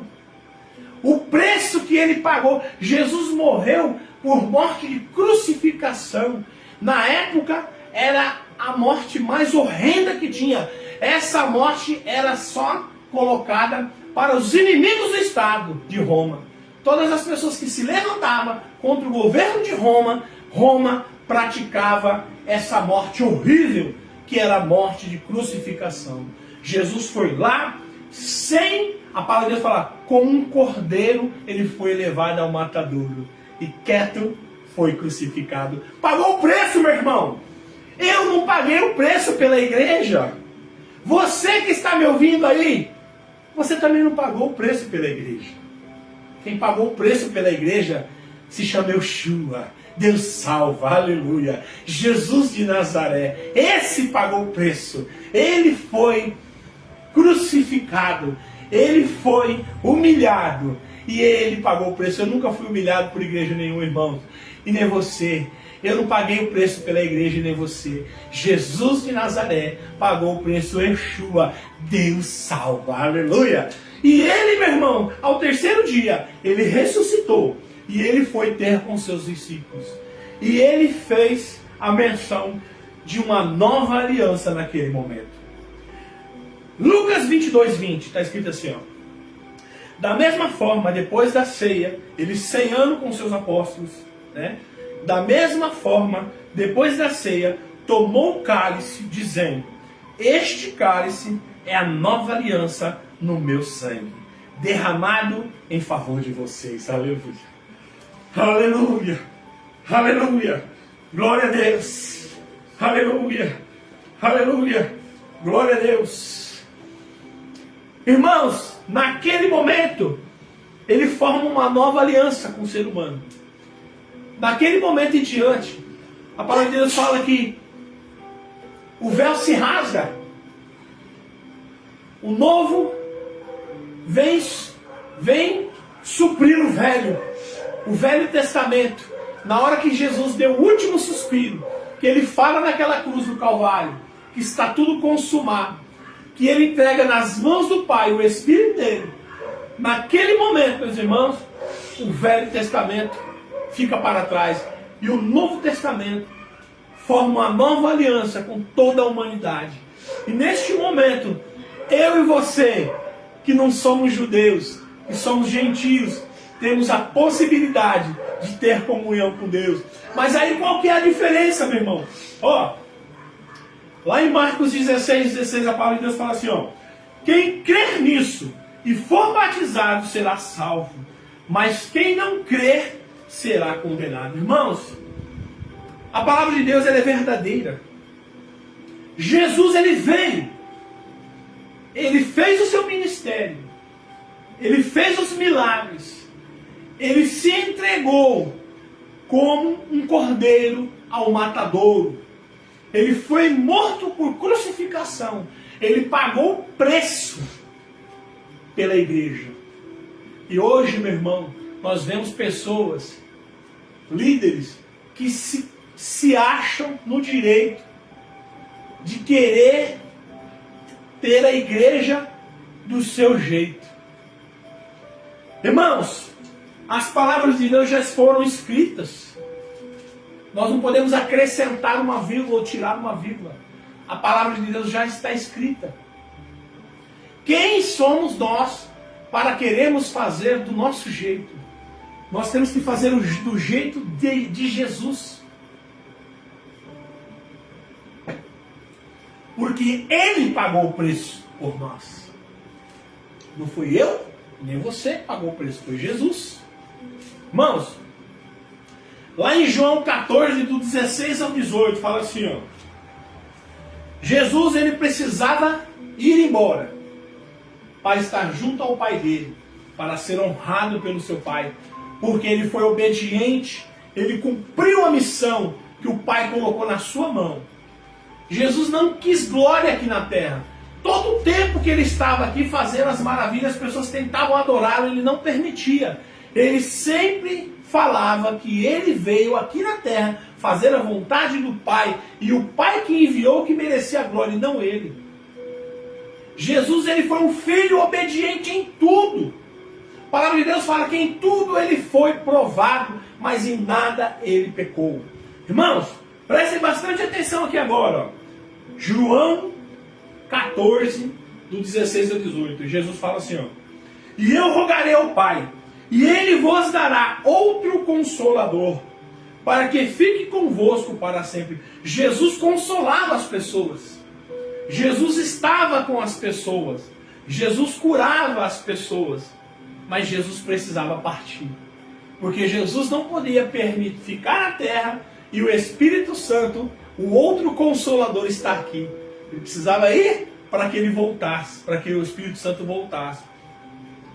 O preço que ele pagou, Jesus morreu por morte de crucificação. Na época, era a morte mais horrenda que tinha. Essa morte era só colocada para os inimigos do Estado de Roma. Todas as pessoas que se levantavam contra o governo de Roma, Roma praticava essa morte horrível, que era a morte de crucificação. Jesus foi lá, sem, a palavra de Deus fala, com um cordeiro, ele foi levado ao matadouro. E quieto foi crucificado. Pagou o preço, meu irmão. Eu não paguei o preço pela igreja. Você que está me ouvindo aí, você também não pagou o preço pela igreja. Quem pagou o preço pela igreja se chama Yeshua. Deus salva, aleluia. Jesus de Nazaré, esse pagou o preço. Ele foi crucificado, ele foi humilhado e ele pagou o preço. Eu nunca fui humilhado por igreja nenhuma, irmão, e nem você. Eu não paguei o preço pela igreja e nem você. Jesus de Nazaré pagou o preço. Yeshua, Deus salva, aleluia. E ele, meu irmão, ao terceiro dia, ele ressuscitou. E ele foi ter com seus discípulos. E ele fez a menção de uma nova aliança naquele momento. Lucas 22, 20, está escrito assim, ó. Da mesma forma, depois da ceia, ele ceando com seus apóstolos, né? Da mesma forma, depois da ceia, tomou o cálice, dizendo: este cálice é a nova aliança no meu sangue, derramado em favor de vocês. Aleluia. Aleluia, aleluia, glória a Deus, aleluia, aleluia, glória a Deus. Irmãos, naquele momento, ele forma uma nova aliança com o ser humano. Daquele momento em diante, a palavra de Deus fala que o véu se rasga, o novo vem suprir o velho. O Velho Testamento, na hora que Jesus deu o último suspiro, que ele fala naquela cruz do Calvário, que está tudo consumado, que ele entrega nas mãos do Pai o Espírito dele, naquele momento, meus irmãos, o Velho Testamento fica para trás e o Novo Testamento forma uma nova aliança com toda a humanidade. E neste momento, eu e você, que não somos judeus, que somos gentios, temos a possibilidade de ter comunhão com Deus. Mas aí qual que é a diferença, meu irmão? Ó, lá em Marcos 16, 16, a palavra de Deus fala assim, ó. Quem crer nisso e for batizado será salvo, mas quem não crer será condenado. Irmãos, a palavra de Deus ela é verdadeira. Jesus, ele veio, ele fez o seu ministério, ele fez os milagres, ele se entregou como um cordeiro ao matadouro. Ele foi morto por crucificação. Ele pagou o preço pela igreja. E hoje, meu irmão, nós vemos pessoas, líderes, que se acham no direito de querer ter a igreja do seu jeito. Irmãos, as palavras de Deus já foram escritas. Nós não podemos acrescentar uma vírgula ou tirar uma vírgula. A palavra de Deus já está escrita. Quem somos nós para querermos fazer do nosso jeito? Nós temos que fazer do jeito de Jesus. porque Ele pagou o preço por nós. Não fui eu, nem você que pagou o preço, foi Jesus. Irmãos, lá em João 14, do 16 ao 18, fala assim, ó. Jesus, ele precisava ir embora para estar junto ao Pai dele, para ser honrado pelo seu Pai, porque ele foi obediente, ele cumpriu a missão que o Pai colocou na sua mão. Jesus não quis glória aqui na terra. Todo o tempo que ele estava aqui fazendo as maravilhas, as pessoas tentavam adorá-lo, ele não permitia. Ele sempre falava que ele veio aqui na terra fazer a vontade do Pai, e o Pai que enviou que merecia a glória, e não ele. Jesus, ele foi um filho obediente em tudo. A palavra de Deus fala que em tudo ele foi provado, mas em nada ele pecou. Irmãos, prestem bastante atenção aqui agora. Ó. João 14, do 16 ao 18. Jesus fala assim, ó. E eu rogarei ao Pai, e ele vos dará outro Consolador, para que fique convosco para sempre. Jesus consolava as pessoas. Jesus estava com as pessoas. Jesus curava as pessoas. Mas Jesus precisava partir. Porque Jesus não podia permitir ficar na terra e o Espírito Santo, o outro Consolador, estar aqui. Ele precisava ir para que ele voltasse, para que o Espírito Santo voltasse.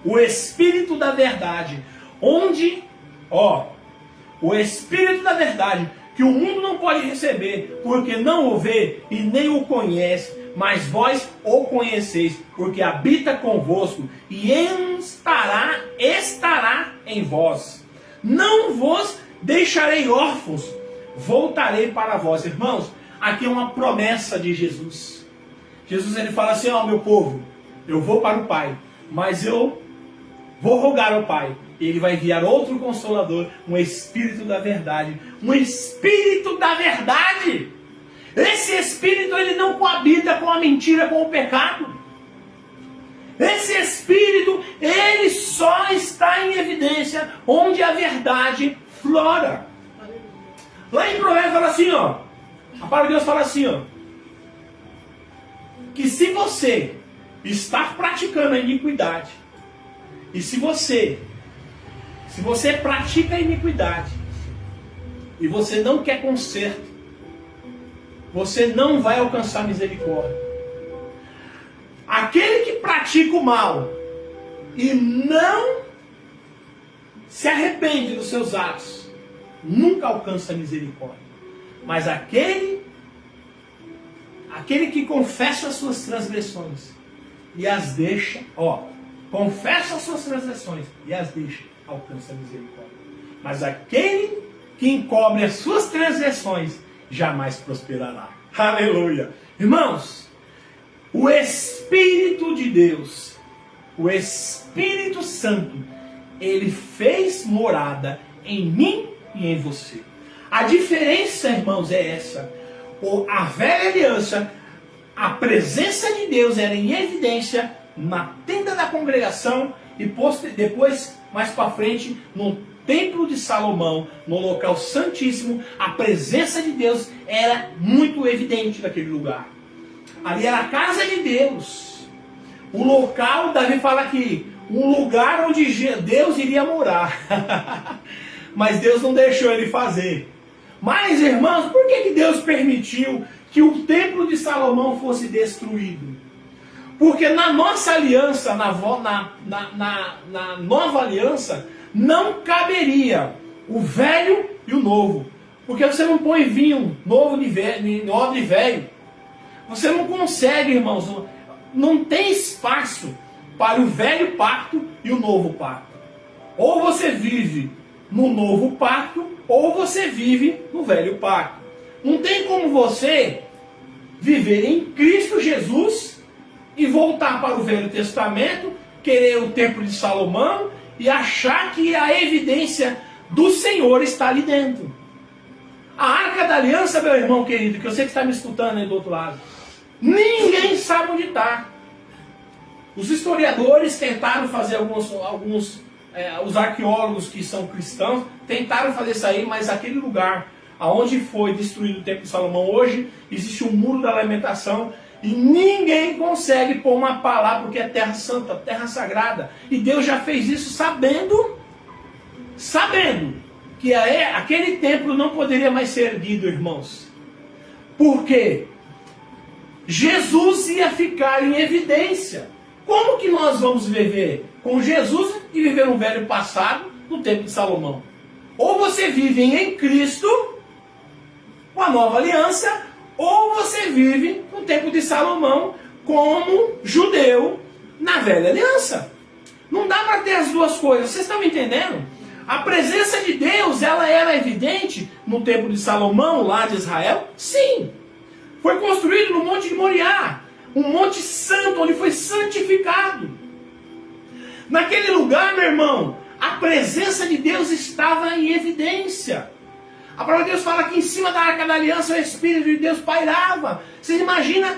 O Espírito da verdade, onde, o Espírito da verdade, que o mundo não pode receber, porque não o vê e nem o conhece, mas vós o conheceis, porque habita convosco e estará em vós. Não vos deixarei órfãos, voltarei para vós. Irmãos, aqui é uma promessa de Jesus. Jesus, ele fala assim, meu povo, eu vou para o Pai, mas eu vou rogar ao Pai. Ele vai enviar outro Consolador, um Espírito da verdade. Um Espírito da verdade. Esse Espírito, ele não coabita com a mentira, com o pecado. Esse Espírito, ele só está em evidência onde a verdade flora. Lá em Provérbios fala assim, a palavra de Deus fala assim, que se você está praticando a iniquidade, e se você pratica a iniquidade e você não quer conserto, você não vai alcançar misericórdia. Aquele que pratica o mal e não se arrepende dos seus atos, nunca alcança misericórdia. Mas aquele que confessa as suas transgressões e as deixa, confessa as suas transgressões e as deixa, alcança a misericórdia. Mas aquele que encobre as suas transgressões jamais prosperará. Aleluia! Irmãos, o Espírito de Deus, o Espírito Santo, ele fez morada em mim e em você. A diferença, irmãos, é essa. A velha aliança, a presença de Deus era em evidência na tenda da congregação e depois, mais para frente, no templo de Salomão, no local santíssimo, a presença de Deus era muito evidente naquele lugar. Ali era a casa de Deus. O local, Davi fala aqui, um lugar onde Deus iria morar. Mas Deus não deixou ele fazer. Mas, irmãos, por que Deus permitiu que o templo de Salomão fosse destruído? Porque na nossa aliança, na nova aliança, não caberia o velho e o novo. Porque você não põe vinho novo em odre velho. Você não consegue, irmãos, não tem espaço para o velho pacto e o novo pacto. Ou você vive no novo pacto, ou você vive no velho pacto. Não tem como você viver em Cristo Jesus e voltar para o Velho Testamento, querer o templo de Salomão e achar que a evidência do Senhor está ali dentro. A Arca da Aliança, meu irmão querido, que eu sei que está me escutando aí do outro lado, ninguém sabe onde está. Os historiadores tentaram fazer os arqueólogos que são cristãos tentaram fazer isso aí, mas aquele lugar aonde foi destruído o templo de Salomão, hoje existe um muro da lamentação E ninguém consegue pôr uma pá lá porque é terra santa, terra sagrada. E Deus já fez isso sabendo que aquele templo não poderia mais ser erguido, irmãos. Por quê? Jesus ia ficar em evidência. Como que nós vamos viver com Jesus e viver um velho passado no tempo de Salomão? Ou você vive em Cristo, com a nova aliança, ou você vive no tempo de Salomão como judeu na velha aliança. Não dá para ter as duas coisas. Vocês estão me entendendo? A presença de Deus, ela era evidente no tempo de Salomão, lá de Israel? Sim. Foi construído no Monte de Moriá, um monte santo, onde foi santificado. Naquele lugar, meu irmão, a presença de Deus estava em evidência. A palavra de Deus fala que em cima da Arca da Aliança o Espírito de Deus pairava. Vocês imaginam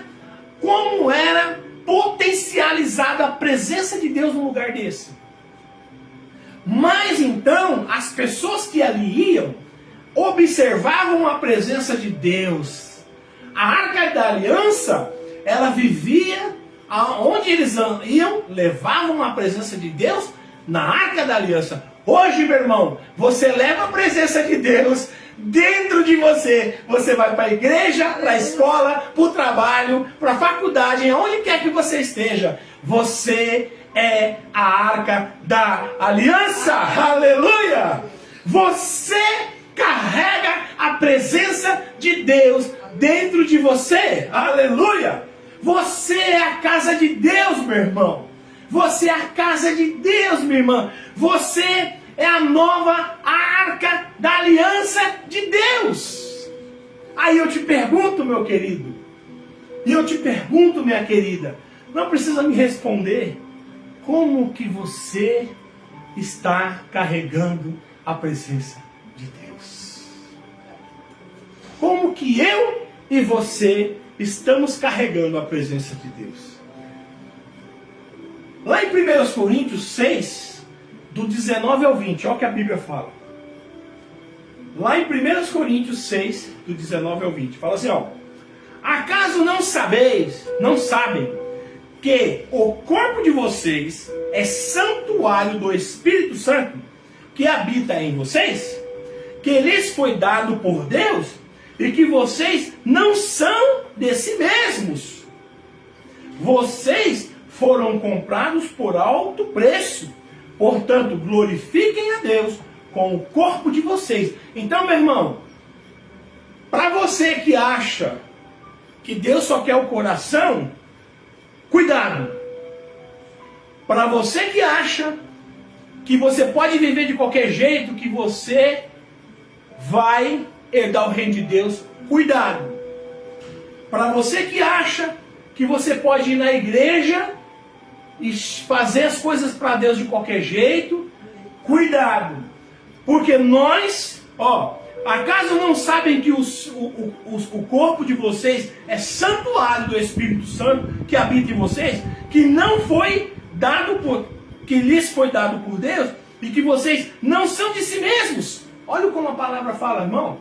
como era potencializada a presença de Deus num lugar desse? Mas então, as pessoas que ali iam, observavam a presença de Deus. A Arca da Aliança, ela vivia, onde eles iam, levavam a presença de Deus na Arca da Aliança. Hoje, meu irmão, você leva a presença de Deus dentro de você. Você vai para a igreja, para a escola, para o trabalho, para a faculdade, aonde quer que você esteja. Você é a Arca da Aliança. Aleluia! Você carrega a presença de Deus dentro de você. Aleluia! Você é a casa de Deus, meu irmão. Você é a casa de Deus, minha irmã. Você é a nova Arca da Aliança de Deus. Aí eu te pergunto, meu querido, e eu te pergunto, minha querida, não precisa me responder, como que você está carregando a presença de Deus? Como que eu e você estamos carregando a presença de Deus? Lá em 1 Coríntios 6, do 19 ao 20, olha o que a Bíblia fala. Lá em 1 Coríntios 6, do 19 ao 20, fala assim, ó: acaso não sabem que o corpo de vocês é santuário do Espírito Santo que habita em vocês? Que lhes foi dado por Deus e que vocês não são de si mesmos. Vocês foram comprados por alto preço. Portanto, glorifiquem a Deus com o corpo de vocês. Então, meu irmão, para você que acha que Deus só quer o coração, cuidado. Para você que acha que você pode viver de qualquer jeito, que você vai herdar o reino de Deus, cuidado. Para você que acha que você pode ir na igreja e fazer as coisas para Deus de qualquer jeito, cuidado. Porque nós, acaso não sabem que o corpo de vocês é santuário do Espírito Santo que habita em vocês, que não foi dado que lhes foi dado por Deus, e que vocês não são de si mesmos? Olha como a palavra fala, irmão.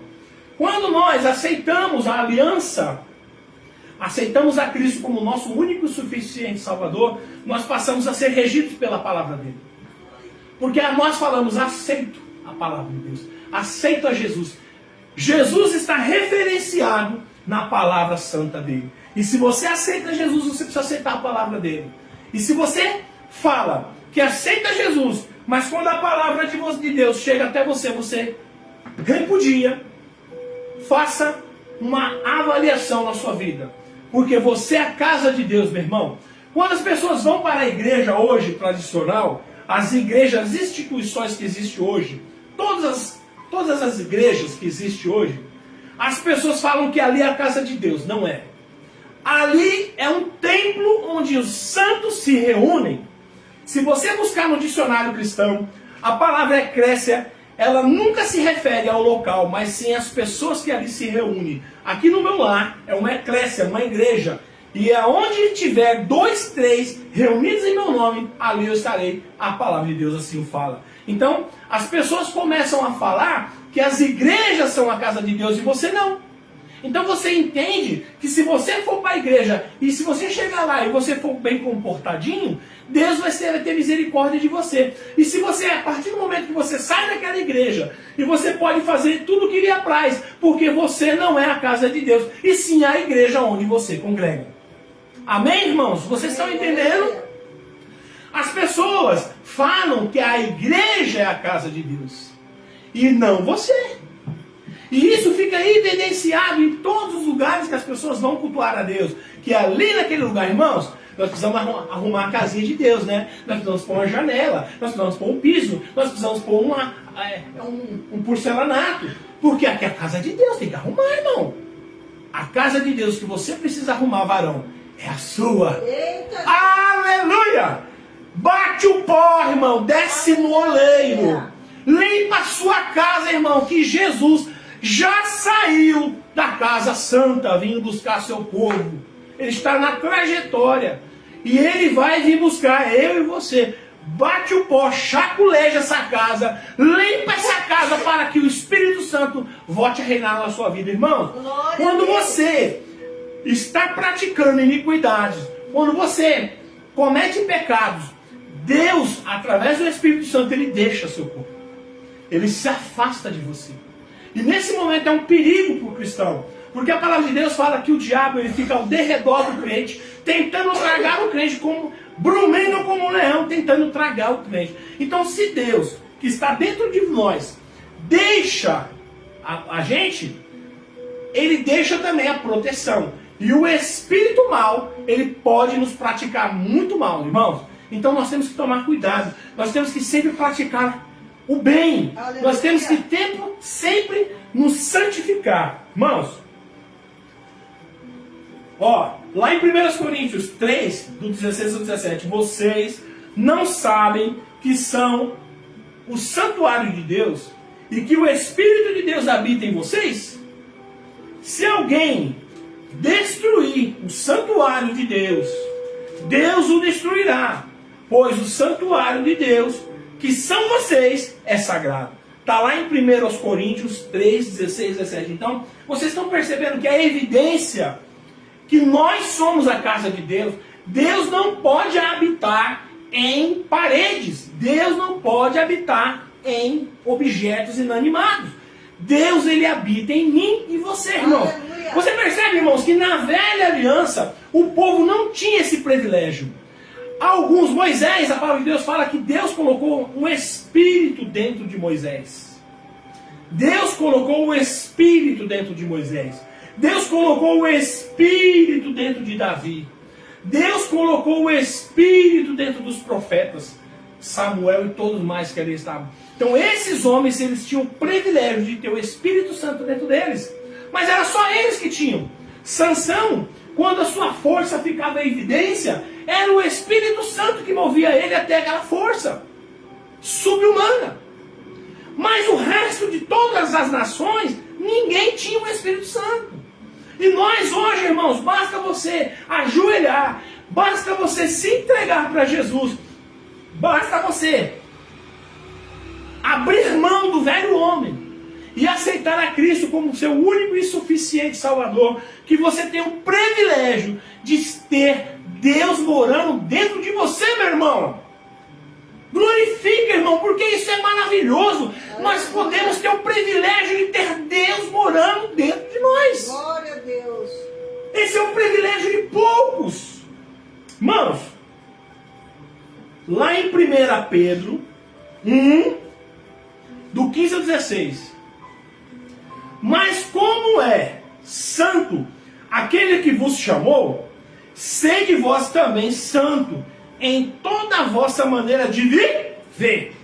Quando nós aceitamos a aliança, aceitamos a Cristo como nosso único e suficiente Salvador, nós passamos a ser regidos pela palavra dele. Porque nós falamos, aceito a palavra de Deus, aceito a Jesus. Jesus está referenciado na palavra santa dele. E se você aceita Jesus, você precisa aceitar a palavra dele. E se você fala que aceita Jesus, mas quando a palavra de Deus chega até você, você repudia, faça uma avaliação na sua vida. Porque você é a casa de Deus, meu irmão. Quando as pessoas vão para a igreja hoje, tradicional, as igrejas, as instituições que existem hoje, todas as igrejas que existem hoje, as pessoas falam que ali é a casa de Deus. Não é. Ali é um templo onde os santos se reúnem. Se você buscar no dicionário cristão, a palavra eclésia, ela nunca se refere ao local, mas sim às pessoas que ali se reúnem. Aqui no meu lar é uma eclésia, uma igreja. E aonde tiver 2, 3 reunidos em meu nome, ali eu estarei. A palavra de Deus assim o fala. Então, as pessoas começam a falar que as igrejas são a casa de Deus e você não. Então você entende que se você for para a igreja e se você chegar lá e você for bem comportadinho, Deus vai ter misericórdia de você. E se você, a partir do momento que você sai daquela igreja, e você pode fazer tudo o que lhe apraz, porque você não é a casa de Deus, e sim a igreja onde você congrega. Amém, irmãos? Vocês estão entendendo? As pessoas falam que a igreja é a casa de Deus, e não você. E isso fica evidenciado em todos os lugares que as pessoas vão cultuar a Deus. Que ali naquele lugar, irmãos, nós precisamos arrumar a casinha de Deus, né? Nós precisamos pôr uma janela, nós precisamos pôr um piso, nós precisamos pôr um porcelanato. Porque aqui é a casa de Deus, tem que arrumar, irmão. A casa de Deus que você precisa arrumar, varão, é a sua. Eita. Aleluia! Bate o pó, irmão, desce no oleiro. Limpa a sua casa, irmão, que Jesus já saiu da casa santa, vindo buscar seu povo. Ele está na trajetória. E ele vai vir buscar eu e você. Bate o pó, chaculeja essa casa, limpa essa casa para que o Espírito Santo volte a reinar na sua vida, irmão. Quando você está praticando iniquidades, quando você comete pecados, Deus, através do Espírito Santo, ele deixa seu corpo. Ele se afasta de você. E nesse momento é um perigo para o cristão. Porque a palavra de Deus fala que o diabo ele fica ao derredor do crente, tentando tragar o crente, brumendo como um leão, tentando tragar o crente. Então se Deus, que está dentro de nós, deixa a gente, ele deixa também a proteção. E o espírito mal, ele pode nos praticar muito mal, irmãos. Então nós temos que tomar cuidado. Nós temos que sempre praticar o bem. Aleluia. Nós temos que sempre nos santificar. Irmãos, lá em 1 Coríntios 3, do 16 ao 17, vocês não sabem que são o santuário de Deus e que o Espírito de Deus habita em vocês? Se alguém destruir o santuário de Deus, Deus o destruirá, pois o santuário de Deus, que são vocês, é sagrado. Está lá em 1 Coríntios 3, 16, 17. Então, vocês estão percebendo que a evidência que nós somos a casa de Deus. Deus não pode habitar em paredes. Deus não pode habitar em objetos inanimados. Deus, ele habita em mim e você, irmão. Aleluia. Você percebe, irmãos, que na velha aliança o povo não tinha esse privilégio. Alguns, Moisés, a palavra de Deus fala que Deus colocou um espírito dentro de Moisés. Deus colocou o espírito dentro de Moisés. Deus colocou o espírito dentro de Davi. Deus colocou o espírito dentro dos profetas, Samuel e todos mais que ali estavam. Então esses homens, eles tinham o privilégio de ter o Espírito Santo dentro deles. Mas era só eles que tinham. Sansão, quando a sua força ficava em evidência, era o Espírito Santo que movia ele até aquela força subhumana. Mas o resto de todas as nações, ninguém tinha o Espírito Santo. E nós hoje, irmãos, basta você ajoelhar, basta você se entregar para Jesus, basta você abrir mão do velho homem e aceitar a Cristo como seu único e suficiente Salvador, que você tem o privilégio de ter Deus morando dentro de você, meu irmão. Glorifica, irmão, porque isso é maravilhoso. Nós podemos ter o privilégio de ter Deus morando dentro de nós. Glória a Deus. Esse é um privilégio de poucos. Irmãos, lá em 1 Pedro 1, do 15 ao 16. Mas como é santo aquele que vos chamou, sede vós também santo em toda a vossa maneira de viver.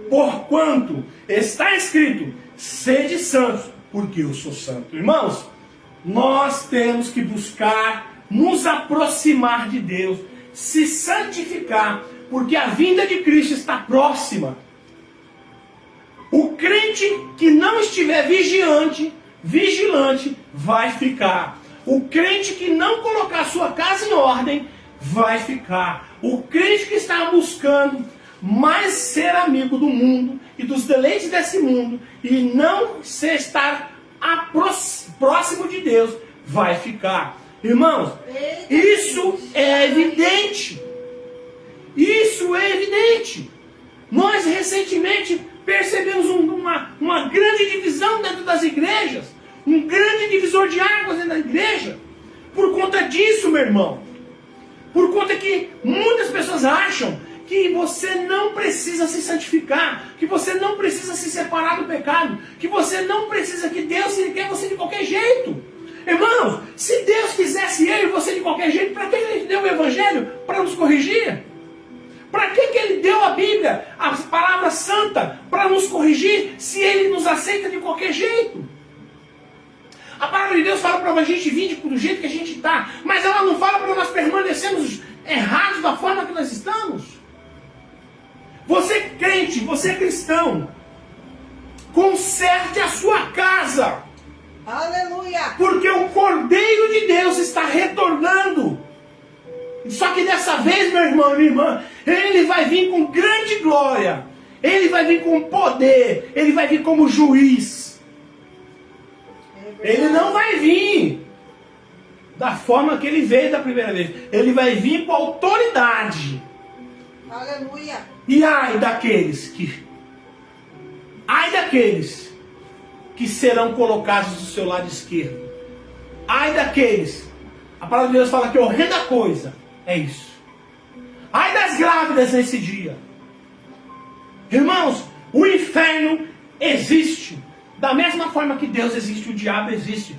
Porquanto está escrito, sede santos, porque eu sou santo. Irmãos, nós temos que buscar nos aproximar de Deus, se santificar, porque a vinda de Cristo está próxima. O crente que não estiver vigilante, vai ficar. O crente que não colocar sua casa em ordem, vai ficar. O crente que está buscando mais ser amigo do mundo e dos deleites desse mundo e não se estar próximo de Deus vai ficar. Irmãos, isso é evidente. Isso é evidente. Nós recentemente percebemos uma grande divisão dentro das igrejas. Um grande divisor de águas dentro da igreja. Por conta disso, meu irmão. Por conta que muitas pessoas acham que você não precisa se santificar, que você não precisa se separar do pecado, que você não precisa, que Deus quer você de qualquer jeito. Irmãos, se Deus quisesse eu e você de qualquer jeito, para que Ele deu o Evangelho? Para nos corrigir? Para que Ele deu a Bíblia, a palavra santa, para nos corrigir, se Ele nos aceita de qualquer jeito? A palavra de Deus fala para a gente vir do jeito que a gente está, mas ela não fala para nós permanecermos errados da forma que nós estamos. Você crente, você cristão, conserte a sua casa. Aleluia! Porque o Cordeiro de Deus está retornando. Só que dessa vez, meu irmão e minha irmã, Ele vai vir com grande glória. Ele vai vir com poder. Ele vai vir como juiz. Ele não vai vir da forma que Ele veio da primeira vez. Ele vai vir com autoridade. Aleluia! E ai daqueles que serão colocados do seu lado esquerdo. Ai daqueles. A palavra de Deus fala que horrenda coisa é isso. Ai das grávidas nesse dia. Irmãos, o inferno existe. Da mesma forma que Deus existe, o diabo existe.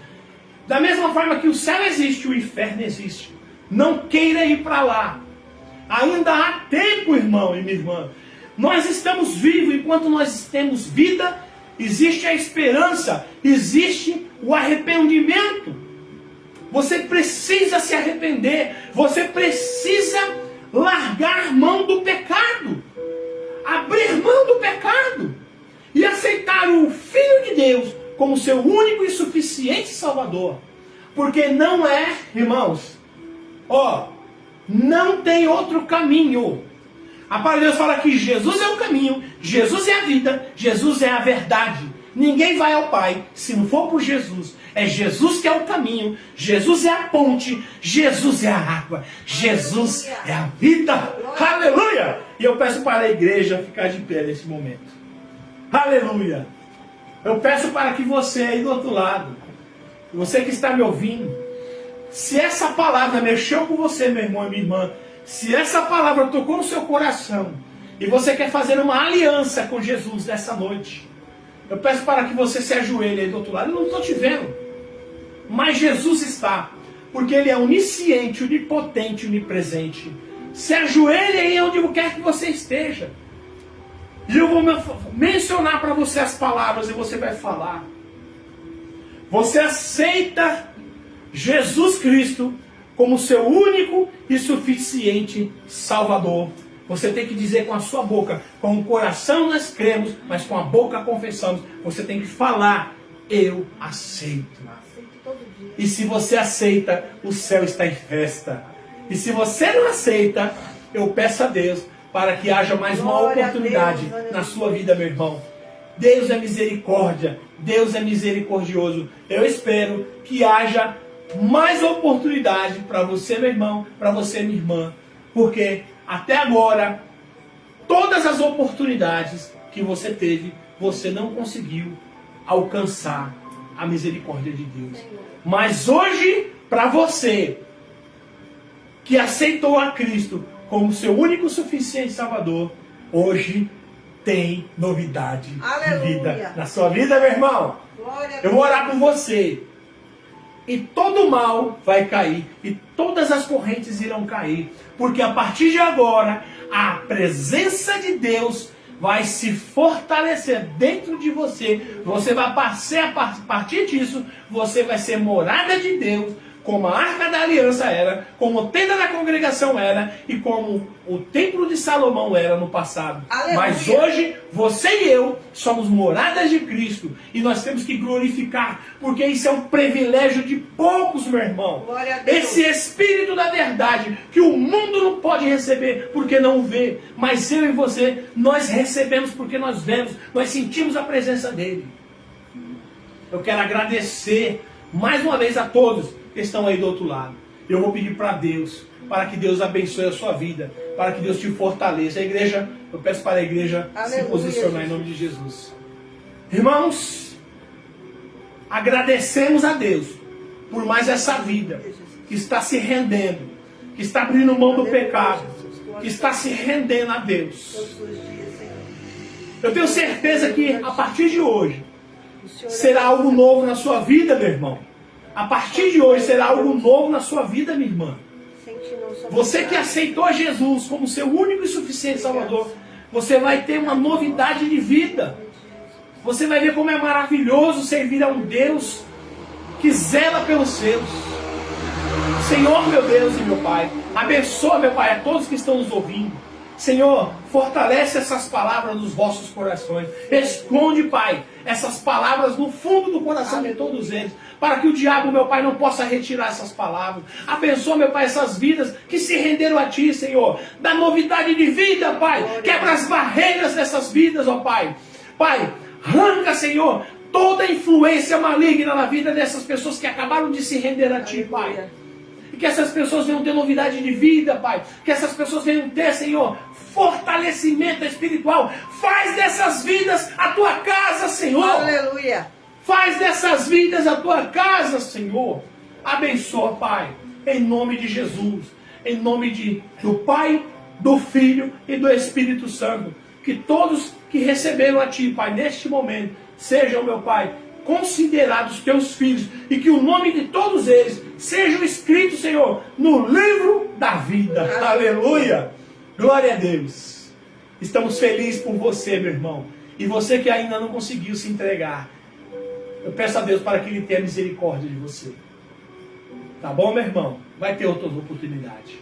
Da mesma forma que o céu existe, o inferno existe. Não queira ir para lá. Ainda há tempo, irmão e minha irmã. Nós estamos vivos. Enquanto nós temos vida, existe a esperança, existe o arrependimento. Você precisa se arrepender. Você precisa largar mão do pecado. Abrir mão do pecado. E aceitar o Filho de Deus como seu único e suficiente Salvador. Porque não é, irmãos, não tem outro caminho. A palavra de Deus fala que Jesus é o caminho, Jesus é a vida, Jesus é a verdade. Ninguém vai ao Pai se não for por Jesus. É Jesus que é o caminho, Jesus é a ponte, Jesus é a água, Jesus é a vida. Aleluia! E eu peço para a igreja ficar de pé nesse momento. Aleluia! Eu peço para que você aí do outro lado, você que está me ouvindo, se essa palavra mexeu com você, meu irmão e minha irmã, se essa palavra tocou no seu coração, e você quer fazer uma aliança com Jesus nessa noite, eu peço para que você se ajoelhe aí do outro lado. Eu não estou te vendo, mas Jesus está, porque Ele é onisciente, onipotente, onipresente. Se ajoelhe aí onde quer que você esteja. E eu vou mencionar para você as palavras e você vai falar. Você aceita Jesus Cristo como seu único e suficiente Salvador. Você tem que dizer com a sua boca, com o coração nós cremos, mas com a boca confessamos. Você tem que falar, eu aceito. E se você aceita, o céu está em festa. E se você não aceita, eu peço a Deus para que haja mais uma oportunidade na sua vida, meu irmão. Deus é misericórdia, Deus é misericordioso. Eu espero que haja mais oportunidade para você, meu irmão, para você, minha irmã, porque até agora todas as oportunidades que você teve, você não conseguiu alcançar a misericórdia de Deus. Mas hoje, para você que aceitou a Cristo como seu único e suficiente Salvador, hoje tem novidade de vida na sua vida, meu irmão. Eu vou orar por você. E todo mal vai cair. E todas as correntes irão cair. Porque a partir de agora, a presença de Deus vai se fortalecer dentro de você. Você vai passar, a partir disso, você vai ser morada de Deus, como a Arca da Aliança era, como a tenda da congregação era, e como o Templo de Salomão era no passado. Aleluia. Mas hoje, você e eu somos moradas de Cristo, e nós temos que glorificar, porque isso é um privilégio de poucos, meu irmão. Esse Espírito da verdade, que o mundo não pode receber, porque não vê, mas eu e você, nós recebemos porque nós vemos, nós sentimos a presença dele. Eu quero agradecer mais uma vez a todos que estão aí do outro lado. Eu vou pedir para Deus, para que Deus abençoe a sua vida, para que Deus te fortaleça. A igreja, eu peço para a igreja se posicionar em nome de Jesus. Irmãos, agradecemos a Deus por mais essa vida que está se rendendo, que está abrindo mão do pecado, que está se rendendo a Deus. Eu tenho certeza que a partir de hoje será algo novo na sua vida, meu irmão. A partir de hoje será algo novo na sua vida, minha irmã. Você que aceitou Jesus como seu único e suficiente Salvador, você vai ter uma novidade de vida. Você vai ver como é maravilhoso servir a um Deus que zela pelos seus. Senhor, meu Deus e meu Pai, abençoa, meu Pai, a todos que estão nos ouvindo. Senhor, fortalece essas palavras nos vossos corações. Esconde, Pai, essas palavras no fundo do coração de todos eles, para que o diabo, meu Pai, não possa retirar essas palavras. Abençoa, meu Pai, essas vidas que se renderam a Ti, Senhor. Dá novidade de vida, Pai. Quebra as barreiras dessas vidas, ó Pai. Pai, arranca, Senhor, toda influência maligna na vida dessas pessoas que acabaram de se render a Ti, Pai. E que essas pessoas venham ter novidade de vida, Pai. Que essas pessoas venham ter, Senhor, fortalecimento espiritual. Faz dessas vidas a Tua casa, Senhor. Aleluia. Faz dessas vidas a Tua casa, Senhor. Abençoa, Pai, em nome de Jesus. Em nome do Pai, do Filho e do Espírito Santo. Que todos que receberam a Ti, Pai, neste momento, sejam, meu Pai, considerados Teus filhos, e que o nome de todos eles sejam escritos, Senhor, no livro da vida. Aleluia! Glória a Deus! Estamos felizes por você, meu irmão. E você que ainda não conseguiu se entregar, eu peço a Deus para que Ele tenha misericórdia de você. Tá bom, meu irmão? Vai ter outras oportunidades.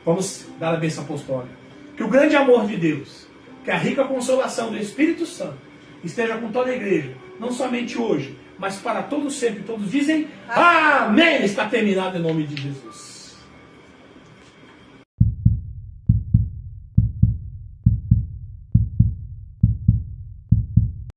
Vamos dar a bênção apostólica. Que o grande amor de Deus, que a rica consolação do Espírito Santo esteja com toda a igreja, não somente hoje, mas para todos sempre. Todos dizem amém. Está terminado em nome de Jesus.